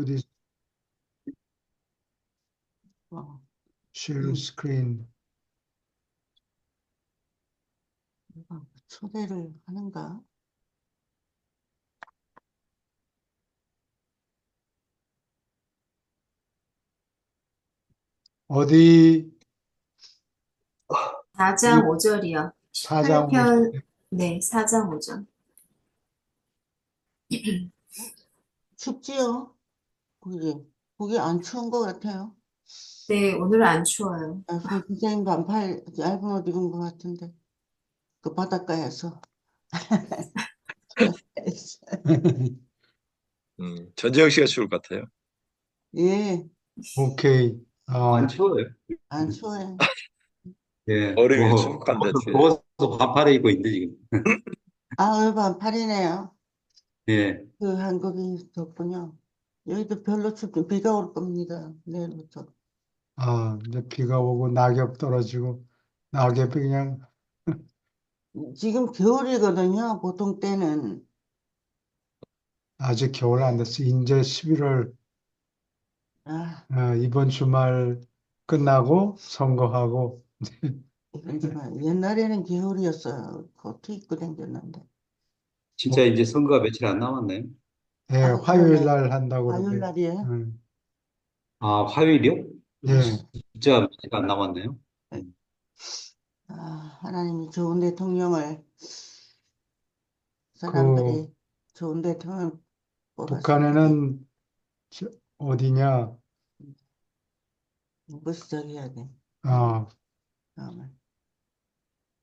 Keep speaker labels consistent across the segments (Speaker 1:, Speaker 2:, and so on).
Speaker 1: this
Speaker 2: 어,
Speaker 1: share screen.
Speaker 2: 초대를 하는가?
Speaker 1: 어디
Speaker 3: 4장 5절이요.
Speaker 1: 4장 5절.
Speaker 3: 18편, 네, 4장 5절.
Speaker 2: 춥지요? 그게 안 추운 것 같아요.
Speaker 3: 네, 오늘은 안 추워요.
Speaker 2: 송 기자님 반팔 얇은 옷 입은 것 같은데. 그 바닷가에서.
Speaker 4: 전재영 씨가 추울 것 같아요.
Speaker 2: 예,
Speaker 1: 오케이.
Speaker 5: 안 추워요.
Speaker 2: 안 추워요.
Speaker 5: 예,
Speaker 4: 얼음이 수북한데 추워요.
Speaker 5: 더워서 반팔 입고 있는데 지금.
Speaker 2: 아, 오늘 반팔이네요.
Speaker 5: 예,
Speaker 2: 그 한국이 덥군요. 여기도 별로 춥죠. 비가 올 겁니다. 내일부터.
Speaker 1: 이제 비가 오고 낙엽 떨어지고 낙엽이 그냥
Speaker 2: 지금 겨울이거든요. 보통 때는.
Speaker 1: 아직 겨울 안 됐어. 이제 11월
Speaker 2: 아,
Speaker 1: 이번 주말 끝나고 선거하고
Speaker 2: 그러니까 옛날에는 겨울이었어요. 코트 입고 다녔는데.
Speaker 5: 진짜 이제 선거가 며칠 안 남았네요.
Speaker 1: 예,
Speaker 2: 아,
Speaker 1: 화요일
Speaker 2: 그러네.
Speaker 1: 날 한다고
Speaker 2: 화요일
Speaker 1: 그러고요.
Speaker 2: 날이에요.
Speaker 5: 아, 화요일이요?
Speaker 1: 예,
Speaker 5: 진짜 며칠 안 남았네요.
Speaker 2: 아, 하나님이 좋은 대통령을,
Speaker 1: 그
Speaker 2: 사람들이 좋은 대통령을 뽑았을 때,
Speaker 1: 북한에는 어디냐?
Speaker 2: 무시적이야 돼.
Speaker 1: 아,
Speaker 2: 다음은.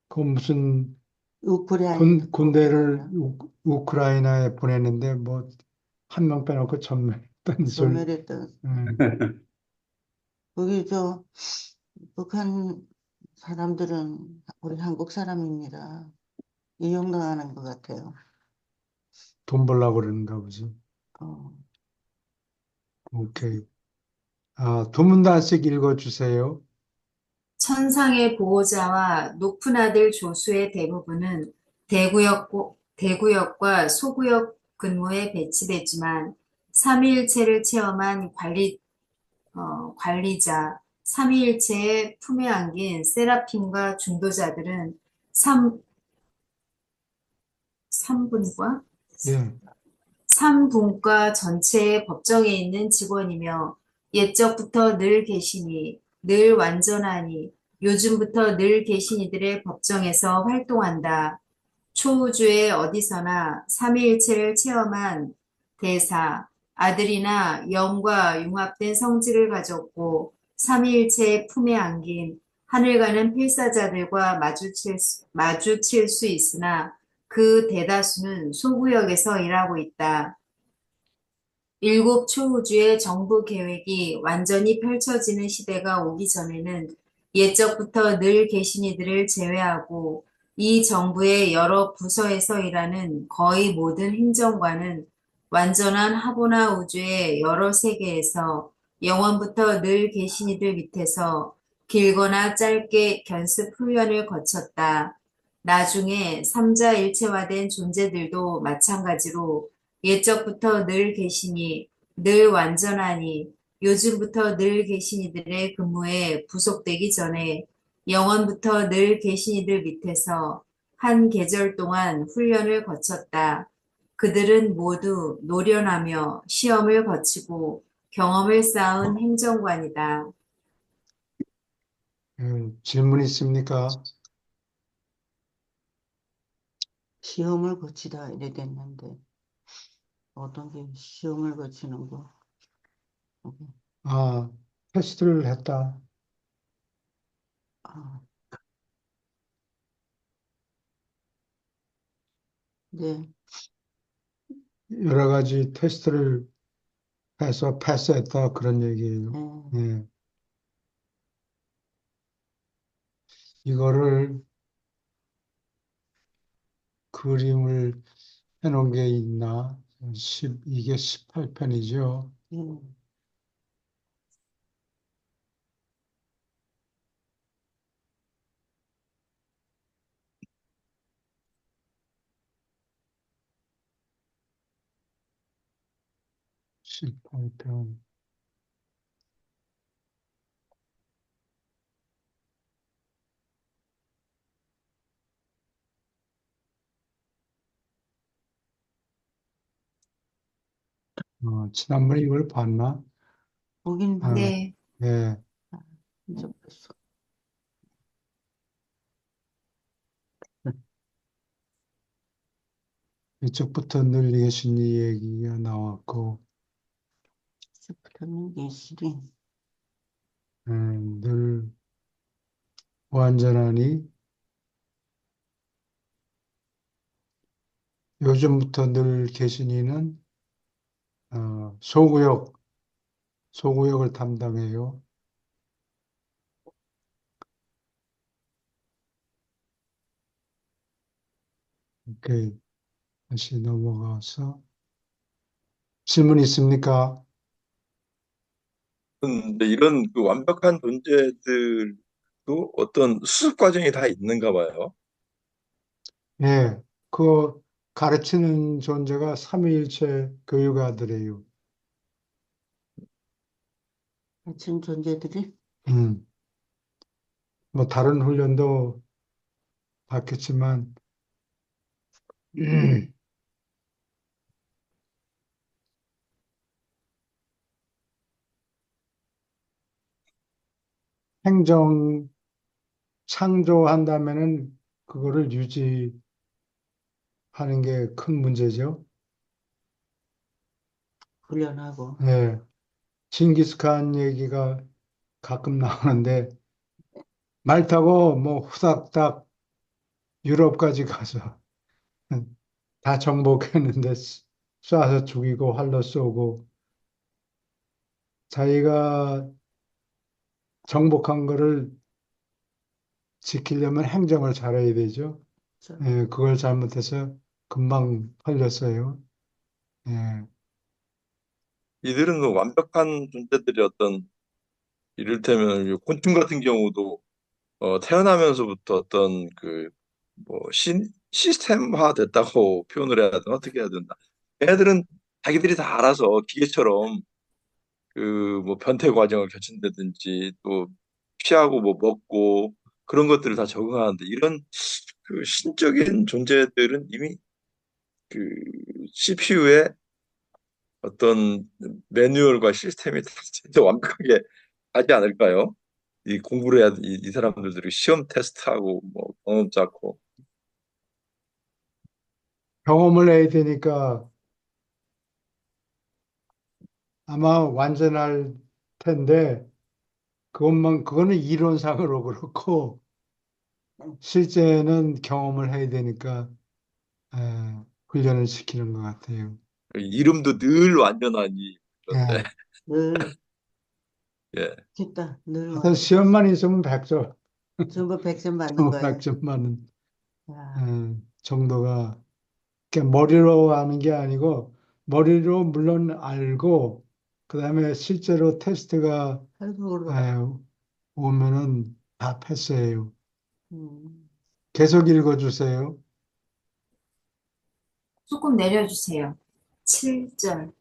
Speaker 1: 그 무슨
Speaker 2: 우크라이나,
Speaker 1: 군대를 우크라이나에 보내는데 뭐 한 명 빼놓고 전멸했던 소리.
Speaker 2: 소멸했던,
Speaker 1: 음,
Speaker 2: 거기 북한 사람들은 우리 한국 사람입니다. 이용당하는 것 같아요.
Speaker 1: 돈 벌려고 그러는가 보지.
Speaker 2: 어,
Speaker 1: 오케이. 두 문단씩 읽어주세요.
Speaker 3: 천상의 보호자와 높은 아들 조수의 대부분은 대구역과 소구역 근무에 배치됐지만 삼위일체를 체험한 관리자, 삼위일체의 품에 안긴 세라핌과 중도자들은 삼분과
Speaker 1: 예,
Speaker 3: 삼분과 전체의 법정에 있는 직원이며 옛적부터 늘 계시니 늘 완전하니 요즘부터 늘 계신 이들의 법정에서 활동한다. 초우주의 어디서나 삼위일체를 체험한 대사, 아들이나 영과 융합된 성질을 가졌고 삼위일체의 품에 안긴 하늘 가는 필사자들과 마주칠 수 있으나 그 대다수는 소구역에서 일하고 있다. 일곱 초우주의 정부 계획이 완전히 펼쳐지는 시대가 오기 전에는 옛적부터 늘 계신 이들을 제외하고 이 정부의 여러 부서에서 일하는 거의 모든 행정관은 완전한 하보나 우주의 여러 세계에서 영원부터 늘 계신 이들 밑에서 길거나 짧게 견습 훈련을 거쳤다. 나중에 삼자일체화된 존재들도 마찬가지로 옛적부터 늘 계시니 늘 완전하니 요즘부터 늘 계신 이들의 근무에 부속되기 전에 영원부터 늘 계신 이들 밑에서 한 계절 동안 훈련을 거쳤다. 그들은 모두 노련하며 시험을 거치고 경험을 쌓은 행정관이다.
Speaker 1: 질문 있습니까?
Speaker 2: 시험을 거치다 이래 됐는데, 어떤 게 시험을 거치는 거.
Speaker 1: 아, 테스트를 했다.
Speaker 2: 아, 네.
Speaker 1: 여러 가지 테스트를 해서 패스했다 그런 얘기예요.
Speaker 2: 네.
Speaker 1: 예. 이거를 그림을 해놓은 게 있나? 이게 18편이죠.
Speaker 2: 네.
Speaker 1: 18편. 지난번에 이걸 봤나?
Speaker 2: 보긴
Speaker 1: 어,
Speaker 2: 봤네.
Speaker 3: 네.
Speaker 1: 예.
Speaker 2: 이제 벌써.
Speaker 1: 이쪽부터 늘 계신 얘기가 나왔고,
Speaker 2: 시프트는 예술이.
Speaker 1: 늘 완전하니, 요즘부터 늘 계시니는 소구역을 담당해요. 오케이. 다시 넘어가서 질문 있습니까?
Speaker 4: 근데 이런 그 완벽한 존재들도 어떤 수습 과정이 다 있는가 봐요.
Speaker 1: 예. 그 가르치는 존재가 삼위일체 교육아들이에요.
Speaker 2: 같은 존재들이
Speaker 1: 음. 뭐 다른 훈련도 받겠지만, 행정 창조한다면은 그거를 유지하는 게 큰 문제죠.
Speaker 2: 훈련하고.
Speaker 1: 예. 징기스칸 얘기가 가끔 나오는데 말 타고 뭐 후닥닥 유럽까지 가서 다 정복했는데 쏴서 죽이고 활로 쏘고 자기가 정복한 거를 지키려면 행정을 잘해야 되죠.
Speaker 2: 저,
Speaker 1: 예, 그걸 잘못해서 금방 팔렸어요. 예.
Speaker 4: 이들은 그 완벽한 존재들이 어떤 이를테면 이 곤충 같은 경우도 태어나면서부터 어떤 그 뭐 시스템화 됐다고 표현을 해야 되나 어떻게 해야 된다. 얘네들은 자기들이 다 알아서 기계처럼 그 뭐 변태 과정을 거친다든지 또 피하고 뭐 먹고 그런 것들을 다 적응하는데 이런 그 신적인 존재들은 이미 그 CPU에 어떤 매뉴얼과 시스템이 다 진짜 완벽하게 하지 않을까요? 이 공부를 해야 이 사람들이 시험 테스트하고 뭐 경험 쌓고
Speaker 1: 경험을 해야 되니까 아마 완전할 텐데 그거는 이론상으로 그렇고 실제는 경험을 해야 되니까 에, 훈련을 시키는 것 같아요.
Speaker 4: 이름도 늘 완전하니 그런데
Speaker 1: 예.
Speaker 2: 늘,
Speaker 4: 예.
Speaker 2: 진짜 늘
Speaker 1: 하여튼 시험만 있으면 100점,
Speaker 2: 전부 100점 받는 거예요.
Speaker 1: 100점 맞는
Speaker 2: 야,
Speaker 1: 정도가 그러니까 머리로 아는 게 아니고 머리로 물론 알고 그다음에 실제로 테스트가
Speaker 2: 한국으로.
Speaker 1: 에, 오면은 다 패스해요.
Speaker 2: 음,
Speaker 1: 계속 읽어주세요.
Speaker 3: 조금 내려주세요. 7절.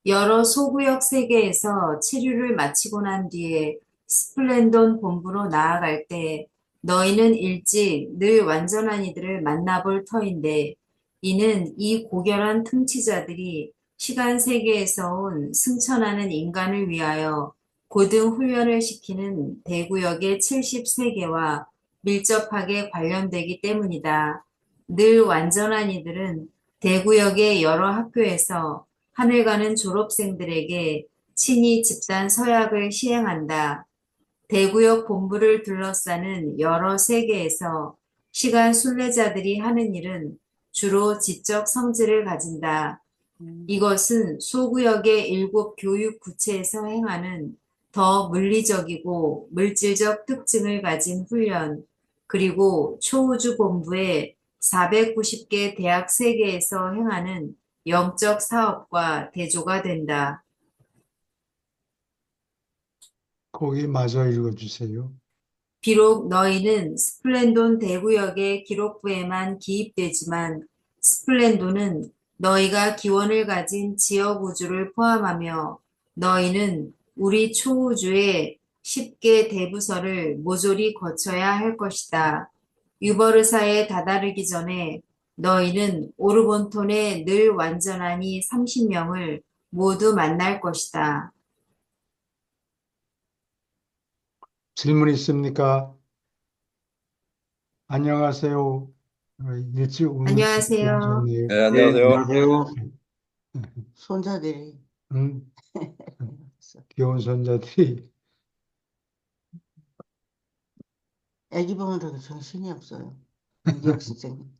Speaker 3: 여러 소구역 세계에서 체류를 마치고 난 뒤에 스플렌돈 본부로 나아갈 때 너희는 일찍 늘 완전한 이들을 만나볼 터인데 이는 이 고결한 통치자들이 시간 세계에서 온 승천하는 인간을 위하여 고등 훈련을 시키는 대구역의 70세계와 밀접하게 관련되기 때문이다. 늘 완전한 이들은 대구역의 여러 학교에서 하늘 가는 졸업생들에게 친히 집단 서약을 시행한다. 대구역 본부를 둘러싸는 여러 세계에서 시간 순례자들이 하는 일은 주로 지적 성질을 가진다.
Speaker 2: 음,
Speaker 3: 이것은 소구역의 일곱 교육 구체에서 행하는 더 물리적이고 물질적 특징을 가진 훈련, 그리고 초우주 본부의 490개 대학 세계에서 행하는 영적 사업과 대조가 된다.
Speaker 1: 거기 마저 읽어주세요.
Speaker 3: 비록 너희는 스플렌돈 대구역의 기록부에만 기입되지만 스플렌돈은 너희가 기원을 가진 지역 우주를 포함하며 너희는 우리 초우주의 10개 대부서를 모조리 거쳐야 할 것이다. 유버르사에 다다르기 전에 너희는 오르본톤의 늘 완전하니 30명을 모두 만날 것이다.
Speaker 1: 질문 있습니까? 안녕하세요. 일찍
Speaker 3: 안녕하세요.
Speaker 1: 오셨네요.
Speaker 4: 네,
Speaker 5: 네,
Speaker 4: 안녕하세요.
Speaker 5: 안녕하세요.
Speaker 2: 손자들이
Speaker 1: 응? 귀여운 손자들이
Speaker 2: 애기 보느라고 정신이 없어요. 민기혁 선생님.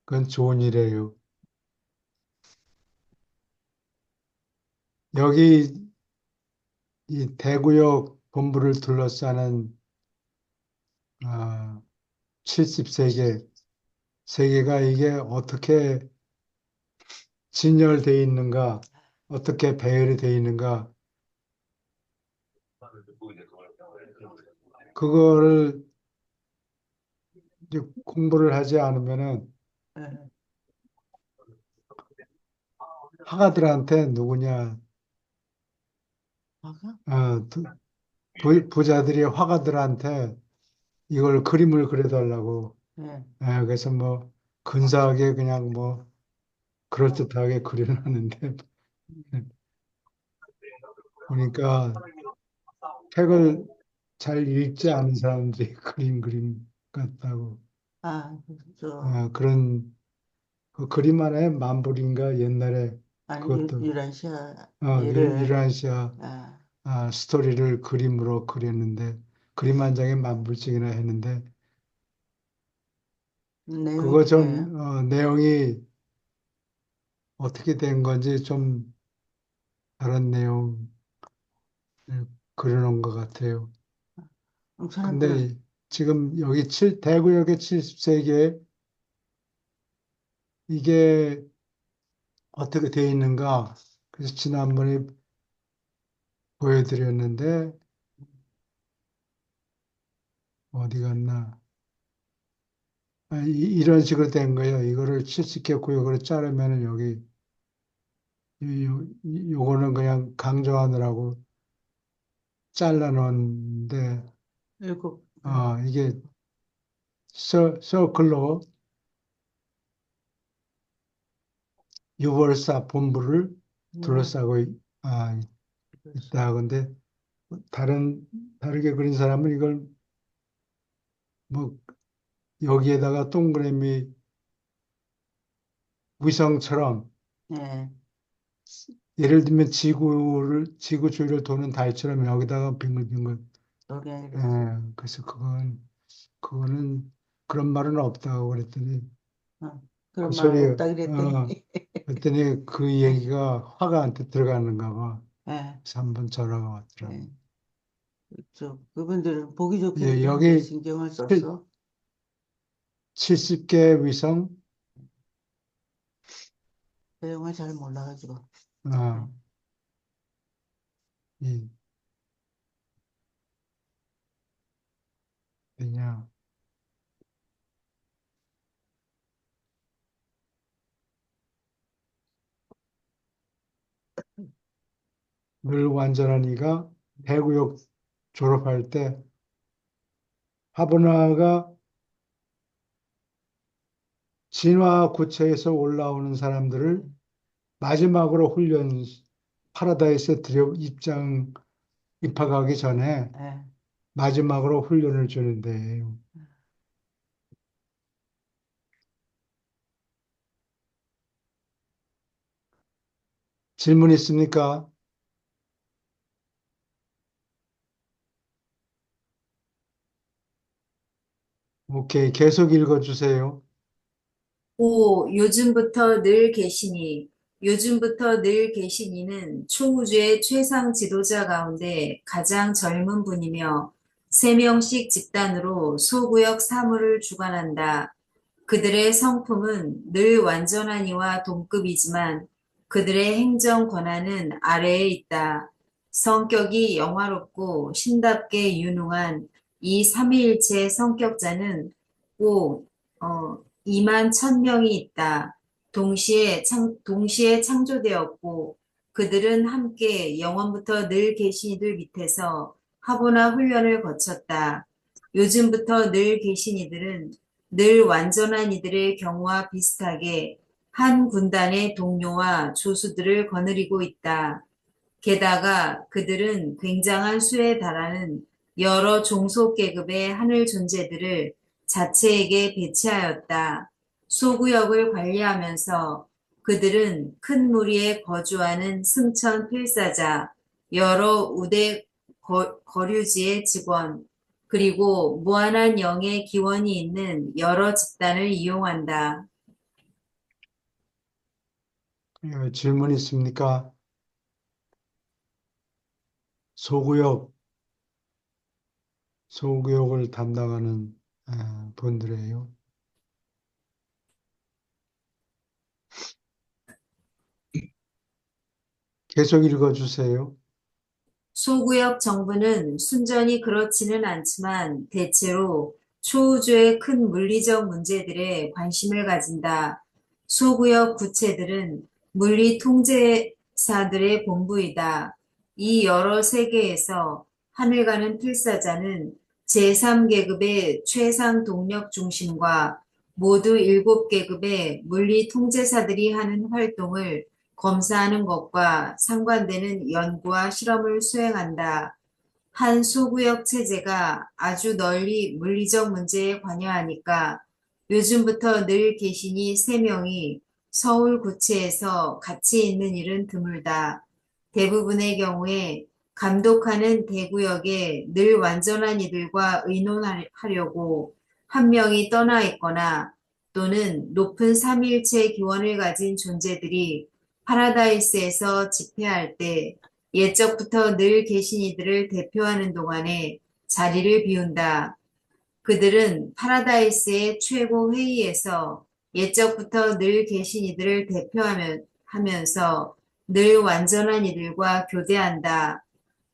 Speaker 1: 그건 좋은 일이에요. 여기 이 대구역 본부를 둘러싸는 70세계 세계가 이게 어떻게 진열되어 있는가, 어떻게 배열이 되어 있는가, 그거를 이제 공부를 하지 않으면은
Speaker 2: 예.
Speaker 1: 화가들한테 누구냐,
Speaker 2: 아가?
Speaker 1: 부자들이 화가들한테 이걸 그림을 그려달라고,
Speaker 2: 예.
Speaker 1: 그래서 뭐 근사하게 그냥 뭐 그럴듯하게 그려놨는데 보니까 책을 잘 읽지 않은 사람들이 그림 같다고.
Speaker 2: 그죠.
Speaker 1: 그런 그 그림 하나에 만불인가 옛날에
Speaker 2: 아니,
Speaker 1: 그것도
Speaker 2: 유란시아 얘를,
Speaker 1: 유라시아
Speaker 2: 아,
Speaker 1: 스토리를 그림으로 그렸는데 그림 한 장에 만불씩이나 했는데
Speaker 2: 내용이
Speaker 1: 그거
Speaker 2: 뭐예요?
Speaker 1: 좀 내용이 어떻게 된 건지 좀 다른 내용을 그려놓은 것 같아요.
Speaker 2: 사람들은,
Speaker 1: 근데 지금 여기 대구역의 70세기에 이게 어떻게 되어 있는가? 그래서 지난번에 보여드렸는데 어디 갔나? 이런 식으로 된 거예요. 이거를 70개 구역으로 자르면은 여기 요거는 그냥 강조하느라고 잘라놓은데
Speaker 2: 일곱,
Speaker 1: 이게 서클로 유월사 본부를 둘러싸고 있다. 근데 다르게 그린 사람은 이걸 뭐 여기에다가 동그라미 위성처럼
Speaker 2: 예,
Speaker 1: 예를 들면 지구 주위를 도는 달처럼 여기다가 빙글빙글.
Speaker 2: 노래를,
Speaker 1: 그래서 그거는 그런 말은 없다고 그랬더니 그
Speaker 2: 그런 말
Speaker 1: 소리
Speaker 2: 없다 그랬더니,
Speaker 1: 그랬더니 그 얘기가 화가한테 들어가는가 봐.
Speaker 2: 예,
Speaker 1: 그래서 한번 전화가 왔더라고.
Speaker 2: 예. 그분들은 보기 좋게
Speaker 1: 예,
Speaker 2: 그런데
Speaker 1: 여기
Speaker 2: 신경을 썼어.
Speaker 1: 70개 위성,
Speaker 2: 내용을 잘 몰라가지고. 예.
Speaker 1: 어, 이 뭐냐 늘 완전한 이가 대구역 졸업할 때 화분화가 진화 구체에서 올라오는 사람들을 마지막으로 파라다이스에 입학하기 전에
Speaker 2: 예.
Speaker 1: 마지막으로 훈련을 주는데 질문 있습니까? 오케이, 계속 읽어주세요.
Speaker 3: 요즘부터 늘 계시니는 초우주의 최상 지도자 가운데 가장 젊은 분이며 3명씩 집단으로 소구역 사무를 주관한다. 그들의 성품은 늘 완전한 이와 동급이지만 그들의 행정 권한은 아래에 있다. 성격이 영화롭고 신답게 유능한 이 삼위일체 성격자는 꼭 2만 1,000명이 있다. 동시에 창조되었고 그들은 함께 영원부터 늘 계신 이들 밑에서 화보나 훈련을 거쳤다. 요즘부터 늘 계신 이들은 늘 완전한 이들의 경우와 비슷하게 한 군단의 동료와 조수들을 거느리고 있다. 게다가 그들은 굉장한 수에 달하는 여러 종속계급의 하늘 존재들을 자체에게 배치하였다. 소구역을 관리하면서 그들은 큰 무리에 거주하는 승천 필사자, 여러 우대 거류지의 직원, 그리고 무한한 영의 기원이 있는 여러 집단을 이용한다.
Speaker 1: 질문 있습니까? 소구역, 소구역을 담당하는 분들이에요. 계속 읽어주세요.
Speaker 3: 소구역 정부는 순전히 그렇지는 않지만 대체로 초우주의 큰 물리적 문제들에 관심을 가진다. 소구역 구체들은 물리 통제사들의 본부이다. 이 여러 세계에서 하늘 가는 필사자는 제3계급의 최상 동력 중심과 모두 7계급의 물리 통제사들이 하는 활동을 검사하는 것과 상관되는 연구와 실험을 수행한다. 한 소구역 체제가 아주 널리 물리적 문제에 관여하니까 요즘부터 늘 계시니 3명이 서울 구치에서 같이 있는 일은 드물다. 대부분의 경우에 감독하는 대구역에 늘 완전한 이들과 의논하려고 한 명이 떠나 있거나 또는 높은 삼위일체 기원을 가진 존재들이 파라다이스에서 집회할 때 옛적부터 늘 계신 이들을 대표하는 동안에 자리를 비운다. 그들은 파라다이스의 최고 회의에서 옛적부터 늘 계신 이들을 대표하면서 늘 완전한 이들과 교대한다.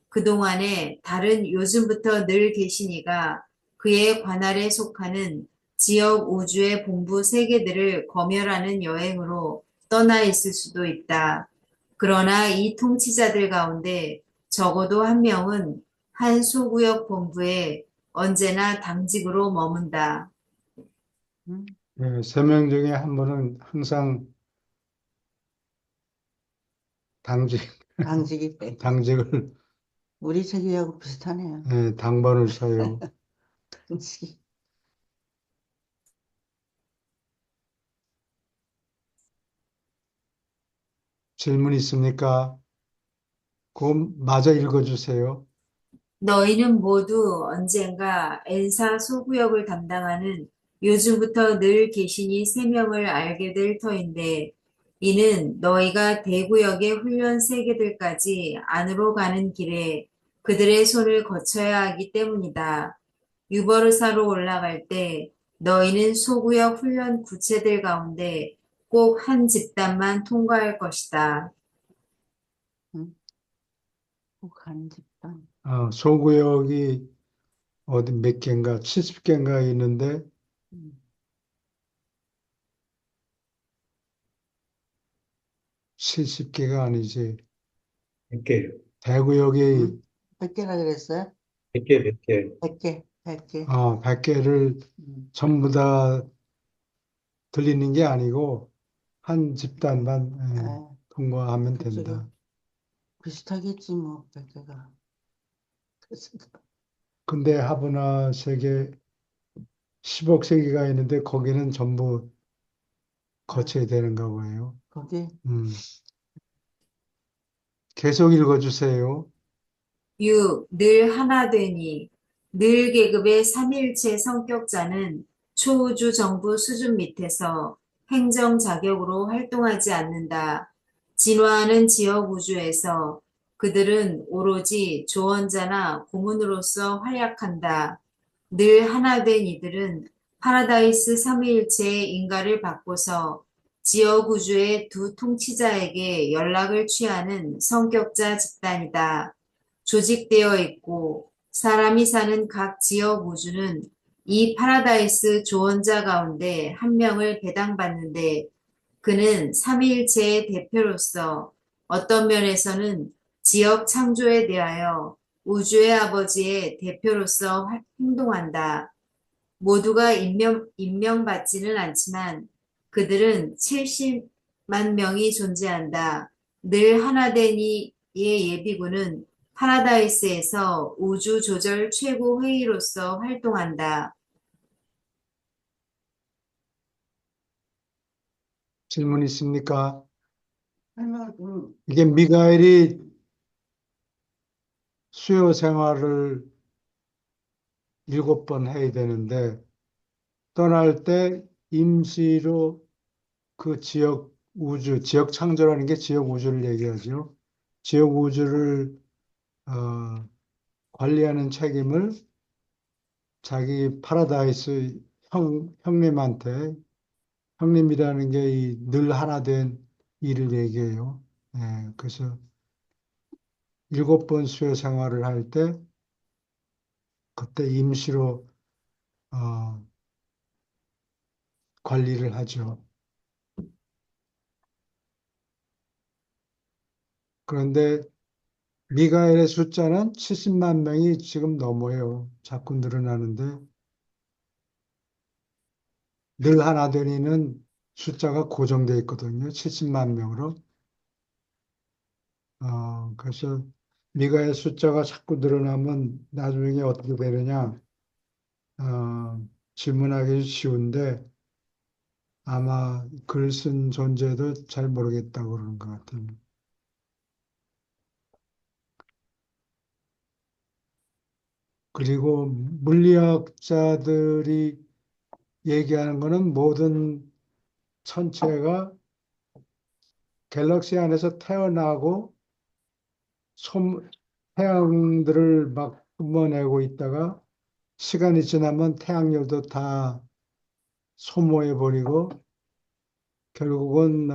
Speaker 3: 그동안에 다른 요즘부터 늘 계신 이가 그의 관할에 속하는 지역 우주의 본부 세계들을 검열하는 여행으로 떠나 있을 수도 있다. 그러나 이 통치자들 가운데 적어도 한 명은 한 소구역 본부에 언제나 당직으로 머문다.
Speaker 2: 응?
Speaker 1: 3명 중에 한 분은 항상 당직,
Speaker 2: 당직이
Speaker 1: 당직을,
Speaker 2: 우리 세계하고 비슷하네요.
Speaker 1: 당번을 써요.
Speaker 2: 당직이.
Speaker 1: 질문 있습니까? 그거 마저 읽어주세요.
Speaker 3: 너희는 모두 언젠가 엔사 소구역을 담당하는 요즘부터 늘 계시니 3명을 알게 될 터인데 이는 너희가 대구역의 훈련 세계들까지 안으로 가는 길에 그들의 손을 거쳐야 하기 때문이다. 유버르사로 올라갈 때 너희는 소구역 훈련 구체들 가운데 꼭 한 집단만 통과할 것이다.
Speaker 2: 응? 북한 집단.
Speaker 1: 소구역이 어디 몇 개인가, 70개인가 있는데,
Speaker 2: 응.
Speaker 1: 70개가 아니지.
Speaker 5: 100개,
Speaker 1: 대구역이
Speaker 2: 응? 100개라 그랬어요?
Speaker 5: 100개, 100개.
Speaker 2: 100개, 100개.
Speaker 1: 100개를
Speaker 2: 응.
Speaker 1: 전부 다 들리는 게 아니고, 한 집단만
Speaker 2: 아,
Speaker 1: 통과하면
Speaker 2: 그쪽에
Speaker 1: 된다.
Speaker 2: 비슷하겠지 뭐 100개가.
Speaker 1: 근데 하브나 세계 10억 세계가 있는데, 거기는 전부 거쳐야 되는가 봐요.
Speaker 2: 거기
Speaker 1: 음. 계속 읽어주세요.
Speaker 3: 늘 하나 되니 늘 계급의 삼일체 성격자는 초우주 정부 수준 밑에서 행정 자격으로 활동하지 않는다. 진화하는 지역 우주에서 그들은 오로지 조언자나 고문으로서 활약한다. 늘 하나 된 이들은 파라다이스 삼위일체의 인가를 받고서 지역 우주의 두 통치자에게 연락을 취하는 성격자 집단이다. 조직되어 있고 사람이 사는 각 지역 우주는 이 파라다이스 조언자 가운데 한 명을 배당받는데 그는 삼위일체의 대표로서 어떤 면에서는 지역 창조에 대하여 우주의 아버지의 대표로서 행동한다. 모두가 임명받지는 않지만 그들은 70만 명이 존재한다. 늘 하나된 이의 예비군은 파라다이스에서 우주 조절 최고 회의로서 활동한다.
Speaker 1: 질문 있습니까?
Speaker 2: 설마,
Speaker 1: 이게 미가엘이 수요 생활을 7번 해야 되는데 떠날 때 임시로 그 지역 창조라는 게 지역 우주를 얘기하죠. 지역 우주를 어, 관리하는 책임을 자기 파라다이스 형님한테, 형님이라는 게 늘 하나 된 일을 얘기해요. 예, 그래서 7번 수요 생활을 할 때 그때 임시로 어, 관리를 하죠. 그런데 미가엘의 숫자는 70만 명이 지금 넘어요. 자꾸 늘어나는데 늘 하나 되니는 숫자가 고정되어 있거든요. 70만 명으로. 그래서 미가엘 숫자가 자꾸 늘어나면 나중에 어떻게 되느냐? 질문하기 쉬운데 아마 글 쓴 존재도 잘 모르겠다고 그러는 것 같아요. 그리고 물리학자들이 얘기하는 거는 모든 천체가 갤럭시 안에서 태어나고 태양들을 막 뿜어내고 있다가 시간이 지나면 태양열도 다 소모해버리고 결국은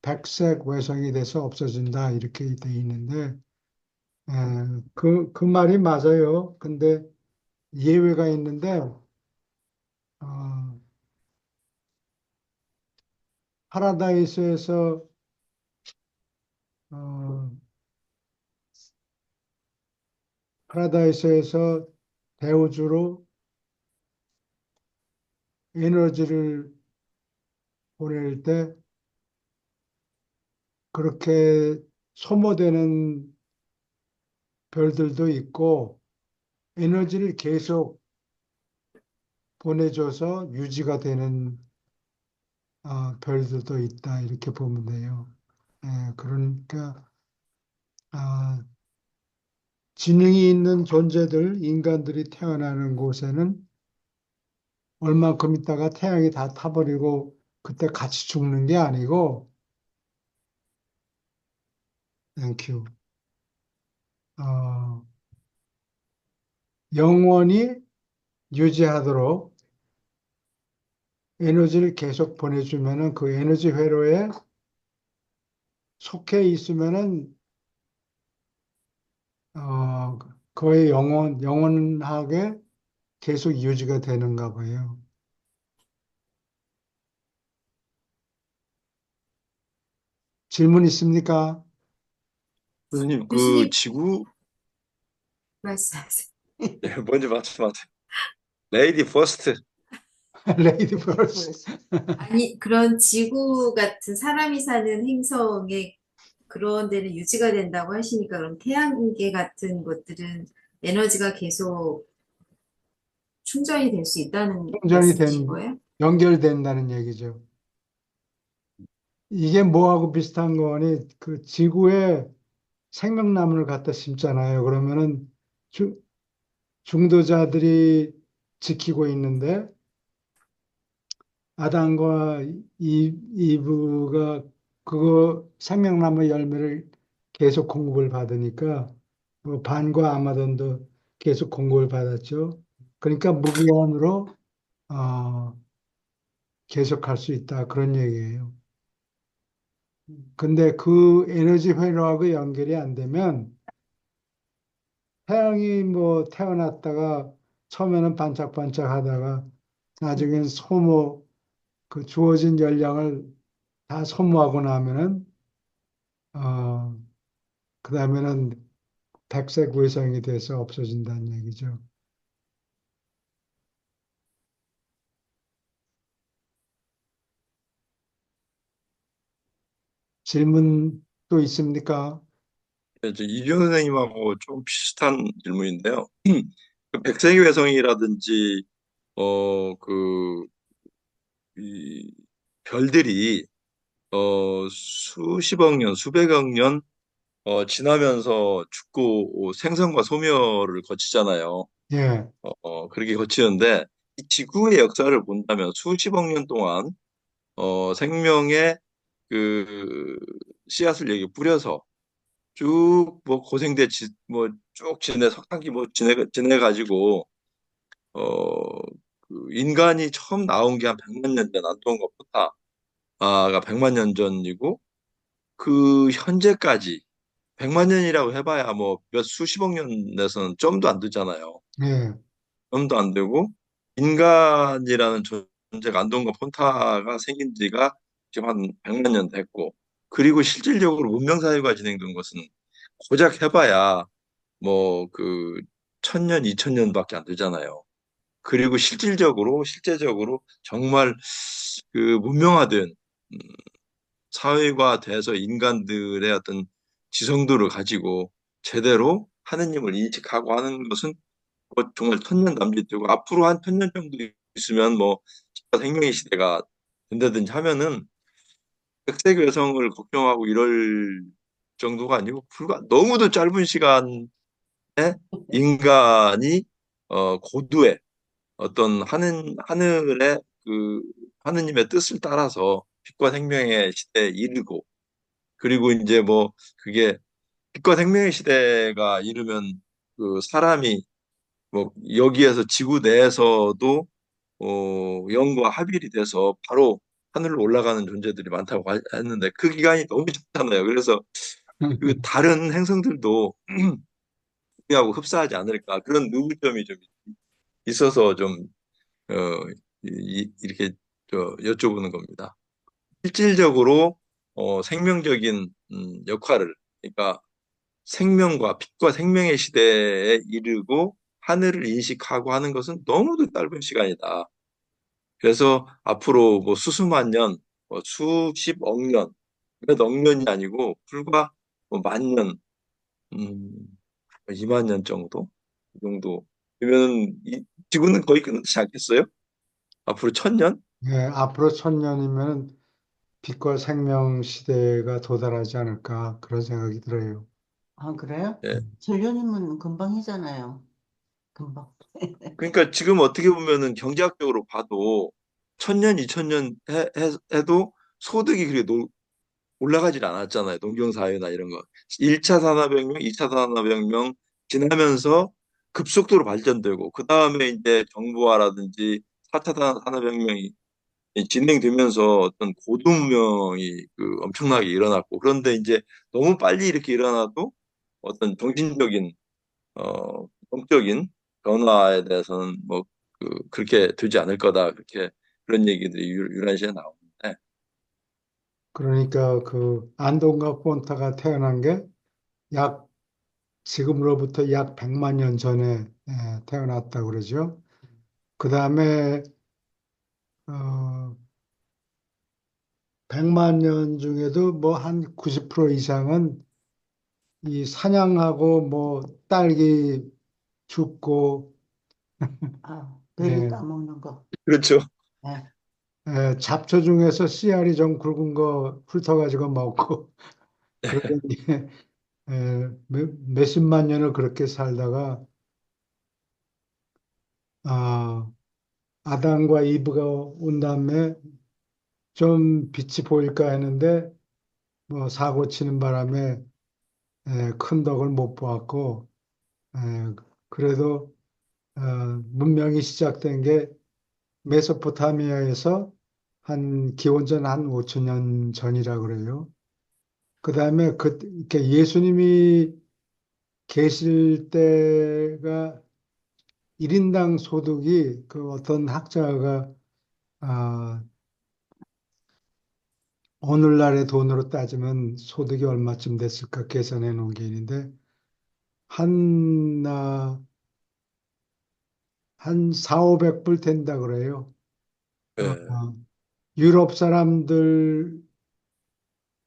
Speaker 1: 백색 외성이 돼서 없어진다 이렇게 돼 있는데 그 말이 맞아요. 근데 예외가 있는데 어, 파라다이스에서 어, 파라다이스에서 대우주로 에너지를 보낼 때 그렇게 소모되는 별들도 있고 에너지를 계속 보내줘서 유지가 되는 별들도 있다 이렇게 보면 돼요. 그러니까 아, 지능이 있는 존재들, 인간들이 태어나는 곳에는 얼만큼 있다가 태양이 다 타버리고 그때 같이 죽는 게 아니고, 땡큐. 어, 영원히 유지하도록 에너지를 계속 보내주면은 그 에너지 회로에 속해 있으면은 어, 거의 영원하게 계속 유지가 되는가 봐요. 질문 있습니까?
Speaker 4: 교수님, 그
Speaker 3: 교수님
Speaker 4: 지구,
Speaker 3: 말씀하세요.
Speaker 4: 예, 먼저 말씀하세요. 레이디 퍼스트.
Speaker 1: 레이디 버스.
Speaker 3: 아니, 그런 지구 같은 사람이 사는 행성에 그런 데는 유지가 된다고 하시니까 그럼 태양계 같은 것들은 에너지가 계속 충전이 될 수 있다는
Speaker 1: 충전이
Speaker 3: 말씀이신 거예요?
Speaker 1: 연결된다는 얘기죠. 이게 뭐하고 비슷한 거니? 그 지구에 생명나무를 갖다 심잖아요. 그러면은 중도자들이 지키고 있는데 아담과 이브가 그거 생명나무 열매를 계속 공급을 받으니까 뭐 반과 아마존도 계속 공급을 받았죠. 그러니까 무기한으로 어, 계속 할 수 있다 그런 얘기예요. 근데 그 에너지 회로하고 연결이 안 되면 태양이 뭐 태어났다가 처음에는 반짝반짝 하다가 나중엔 소모, 그 주어진 열량을 다 소모하고 나면은, 어, 그 다음에는 백색 외성이 돼서 없어진다는 얘기죠. 질문 또 있습니까?
Speaker 4: 이제 이준 선생님하고 좀 비슷한 질문인데요. 그 백색의 외성이라든지 그 이 별들이 수십억 년, 수백억 년 지나면서 죽고 생성과 소멸을 거치잖아요.
Speaker 1: 예,
Speaker 4: 그렇게 거치는데 이 지구의 역사를 본다면 수십억 년 동안 생명의 그 씨앗을 여기 뿌려서 쭉 뭐 고생대 뭐쭉 지내 석탄기 뭐 지내 가지고 그 인간이 처음 나온 게 한 100만 년 전 안토원과 포타가 100만 년 전이고 그 현재까지 100만 년이라고 해봐야 뭐 몇 수십억 년에서는 점도 안 되잖아요.
Speaker 1: 예,
Speaker 4: 점도 안 되고 인간이라는 존재가 안동과 폰타가 생긴 지가 지금 한 100만 년 됐고 그리고 실질적으로 문명 사회가 진행된 것은 고작 해봐야 뭐 그 1000년, 2000년밖에 안 되잖아요. 그리고 실제적으로 정말 그 문명화된 사회가 돼서 인간들의 어떤 지성도를 가지고 제대로 하느님을 인식하고 하는 것은 뭐 정말 천년 남짓되고 앞으로 한 1000년 정도 있으면 뭐 생명의 시대가 된다든지 하면은 백색 여성을 걱정하고 이럴 정도가 아니고 불과 너무도 짧은 시간에 인간이 고도의 어떤 하늘의 그 하느님의 뜻을 따라서 빛과 생명의 시대에 이르고 그리고 이제 뭐 그게 빛과 생명의 시대가 이르면 그 사람이 뭐 여기에서 지구 내에서도 영과 합일이 돼서 바로 하늘로 올라가는 존재들이 많다고 했는데 그 기간이 너무 짧잖아요. 그래서 그 다른 행성들도 우리하고 흡사하지 않을까 그런 의구점이 좀 있어서 좀 어, 이렇게 여쭤보는 겁니다. 실질적으로 생명적인 역할을 그러니까 생명과 빛과 생명의 시대에 이르고 하늘을 인식하고 하는 것은 너무도 짧은 시간이다. 그래서 앞으로 뭐 수수만 년, 뭐 수십억 년, 몇 억 년이 아니고 불과 뭐 만 년, 2만 년 정도? 이 정도. 그러면 이 지구는 거의 끝나지 않겠어요? 앞으로 1000년?
Speaker 1: 예, 앞으로 1000년이면 빛과 생명 시대가 도달하지 않을까 그런 생각이 들어요.
Speaker 2: 아, 그래요?
Speaker 4: 예.
Speaker 2: 전료님은 금방이잖아요. 금방.
Speaker 4: 그러니까 지금 어떻게 보면은 경제학적으로 봐도 1000년, 2000년 해도 소득이 그렇게 올라가질 않았잖아요. 농경사회나 이런 거. 1차 산업혁명, 2차 산업혁명 지나면서 급속도로 발전되고, 그 다음에 이제 정보화라든지 4차 산업혁명이 진행되면서 어떤 고도문명이 그 엄청나게 일어났고, 그런데 이제 너무 빨리 이렇게 일어나도 어떤 정신적인, 영적인 변화에 대해서는 뭐, 그렇게 되지 않을 거다. 그렇게 그런 얘기들이 유란시에 나오는데,
Speaker 1: 그러니까 그 안동과 폰타가 태어난 게 약 지금으로부터 약 100만 년 전에 태어났다고 그러죠. 그 다음에 100만 년 중에도 뭐 한 90% 이상은 이 사냥하고 뭐 딸기 줍고
Speaker 2: 아, 베리
Speaker 1: 예,
Speaker 2: 따먹는 거.
Speaker 4: 그렇죠.
Speaker 2: 네.
Speaker 1: 잡초 중에서 씨알이 좀 굵은 거 훑어가지고 먹고 그러더니 몇십만 년을 그렇게 살다가 아, 아담과 이브가 온 다음에 좀 빛이 보일까 했는데 뭐 사고 치는 바람에 큰 덕을 못 보았고 에, 그래도 문명이 시작된 게 메소포타미아에서 한 기원전 한 5천 년 전이라 그래요. 그 다음에 이렇게 예수님이 계실 때가 1인당 소득이 그 어떤 학자가 아, 오늘날의 돈으로 따지면 소득이 얼마쯤 됐을까 계산해 놓은 게 있는데 한, 한 4, 500불 된다 그래요.
Speaker 4: 예.
Speaker 1: 유럽 사람들은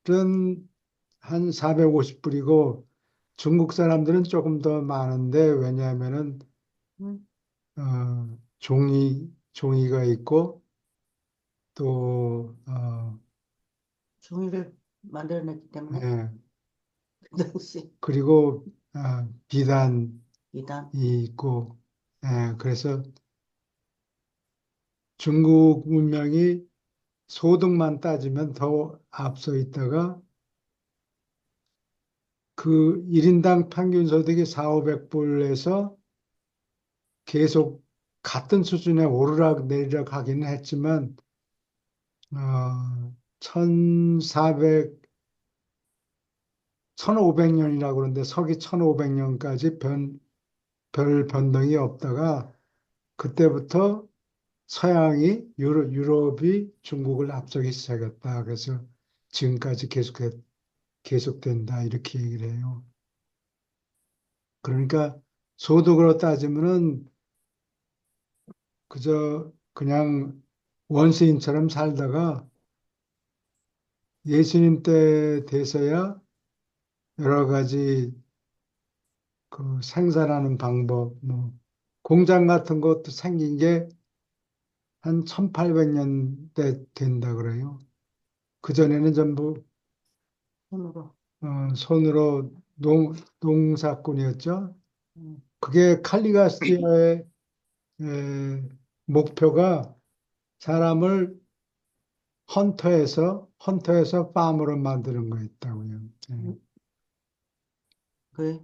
Speaker 1: 한 450불이고 중국 사람들은 조금 더 많은데 왜냐하면은
Speaker 2: 응?
Speaker 1: 종이가 있고 또
Speaker 2: 종이를 만들어냈기 때문에
Speaker 1: 예,
Speaker 2: 그 당시
Speaker 1: 그리고 비단이
Speaker 2: 이단
Speaker 1: 있고 그래서 중국 문명이 소득만 따지면 더 앞서 있다가 그 1인당 평균 소득이 4, 500불에서 계속 같은 수준에 오르락 내리락 하기는 했지만 1400, 1500년이라고 그러는데 서기 1500년까지 별 변동이 없다가 그때부터 서양이 유럽이 중국을 앞서기 시작했다. 그래서 지금까지 계속된다. 이렇게 얘기를 해요. 그러니까 소득으로 따지면은 그냥 원시인처럼 살다가 예수님 때 돼서야 여러 가지 그 생산하는 방법, 뭐 공장 같은 것도 생긴 게 한 1800년대 된다 그래요. 그전에는 전부
Speaker 2: 손으로
Speaker 1: 손으로 농사꾼이었죠.
Speaker 2: 응.
Speaker 1: 그게 칼리가스티아의 목표가 사람을 헌터에서 팜으로 만드는 거였다고요.
Speaker 2: 응. 그래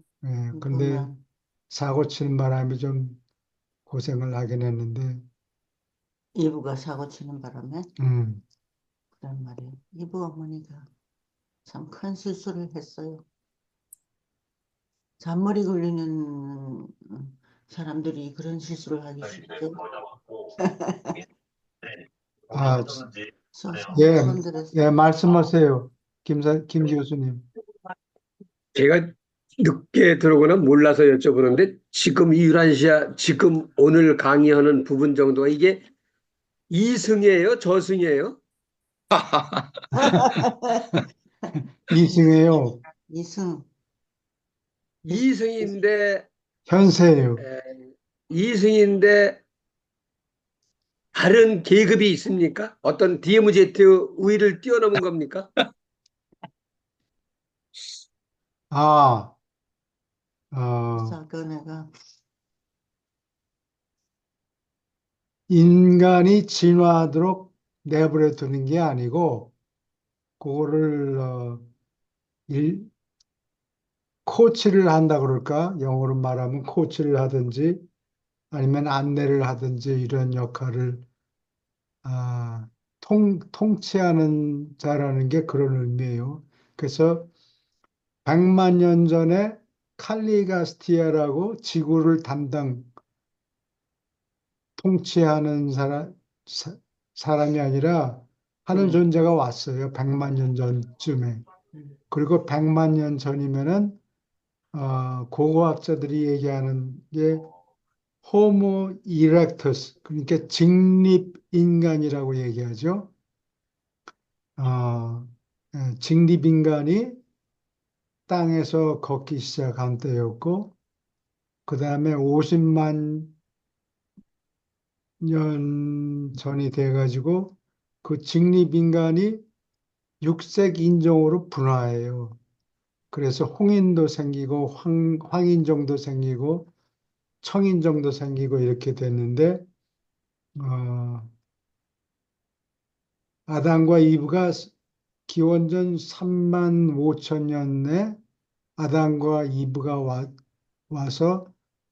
Speaker 1: 근데
Speaker 2: 그만
Speaker 1: 사고 치는 바람에 좀 고생을 하긴 했는데,
Speaker 2: 이브가 사고 치는 바람에
Speaker 1: 음,
Speaker 2: 그런 말이에요. 이브 어머니가 참 큰 실수를 했어요. 잔머리 걸리는 사람들이 그런 실수를 하기 쉽죠.
Speaker 1: 아, 예,
Speaker 2: 손들에서
Speaker 1: 예, 말씀하세요. 김 교수님.
Speaker 6: 제가 늦게 들어오거나 몰라서 여쭤보는데 지금 이유란 씨야 지금 오늘 강의하는 부분 정도가 이게 이승이에요? 저승이에요?
Speaker 1: 이승이에요.
Speaker 2: 이승
Speaker 6: 이승인데
Speaker 1: 현세예요.
Speaker 6: 에, 이승인데 다른 계급이 있습니까? 어떤 DMZ 우위를 뛰어넘은 겁니까?
Speaker 1: 아, 어,
Speaker 2: 그래서 그 내가
Speaker 1: 인간이 진화하도록 내버려 두는 게 아니고, 그거를, 코치를 한다 그럴까? 영어로 말하면 코치를 하든지, 아니면 안내를 하든지, 이런 역할을, 통치하는 자라는 게 그런 의미예요. 그래서 100만 년 전에 칼리가스티아라고 지구를 통치하는 사람이 아니라 하는
Speaker 2: 네.
Speaker 1: 존재가 왔어요. 100만 년 전쯤에. 그리고 100만 년 전이면은 고고학자들이 얘기하는 게 호모 이렉터스, 그러니까 직립 인간이라고 얘기하죠. 직립 인간이 땅에서 걷기 시작한 때였고, 그 다음에 50만 년 전이 돼가지고 그 직립인간이 육색 인종으로 분화해요. 그래서 홍인도 생기고 황인종도 생기고 청인종도 생기고 이렇게 됐는데 어, 아담과 이브가 기원전 3만 5천 년에 아담과 이브가 와서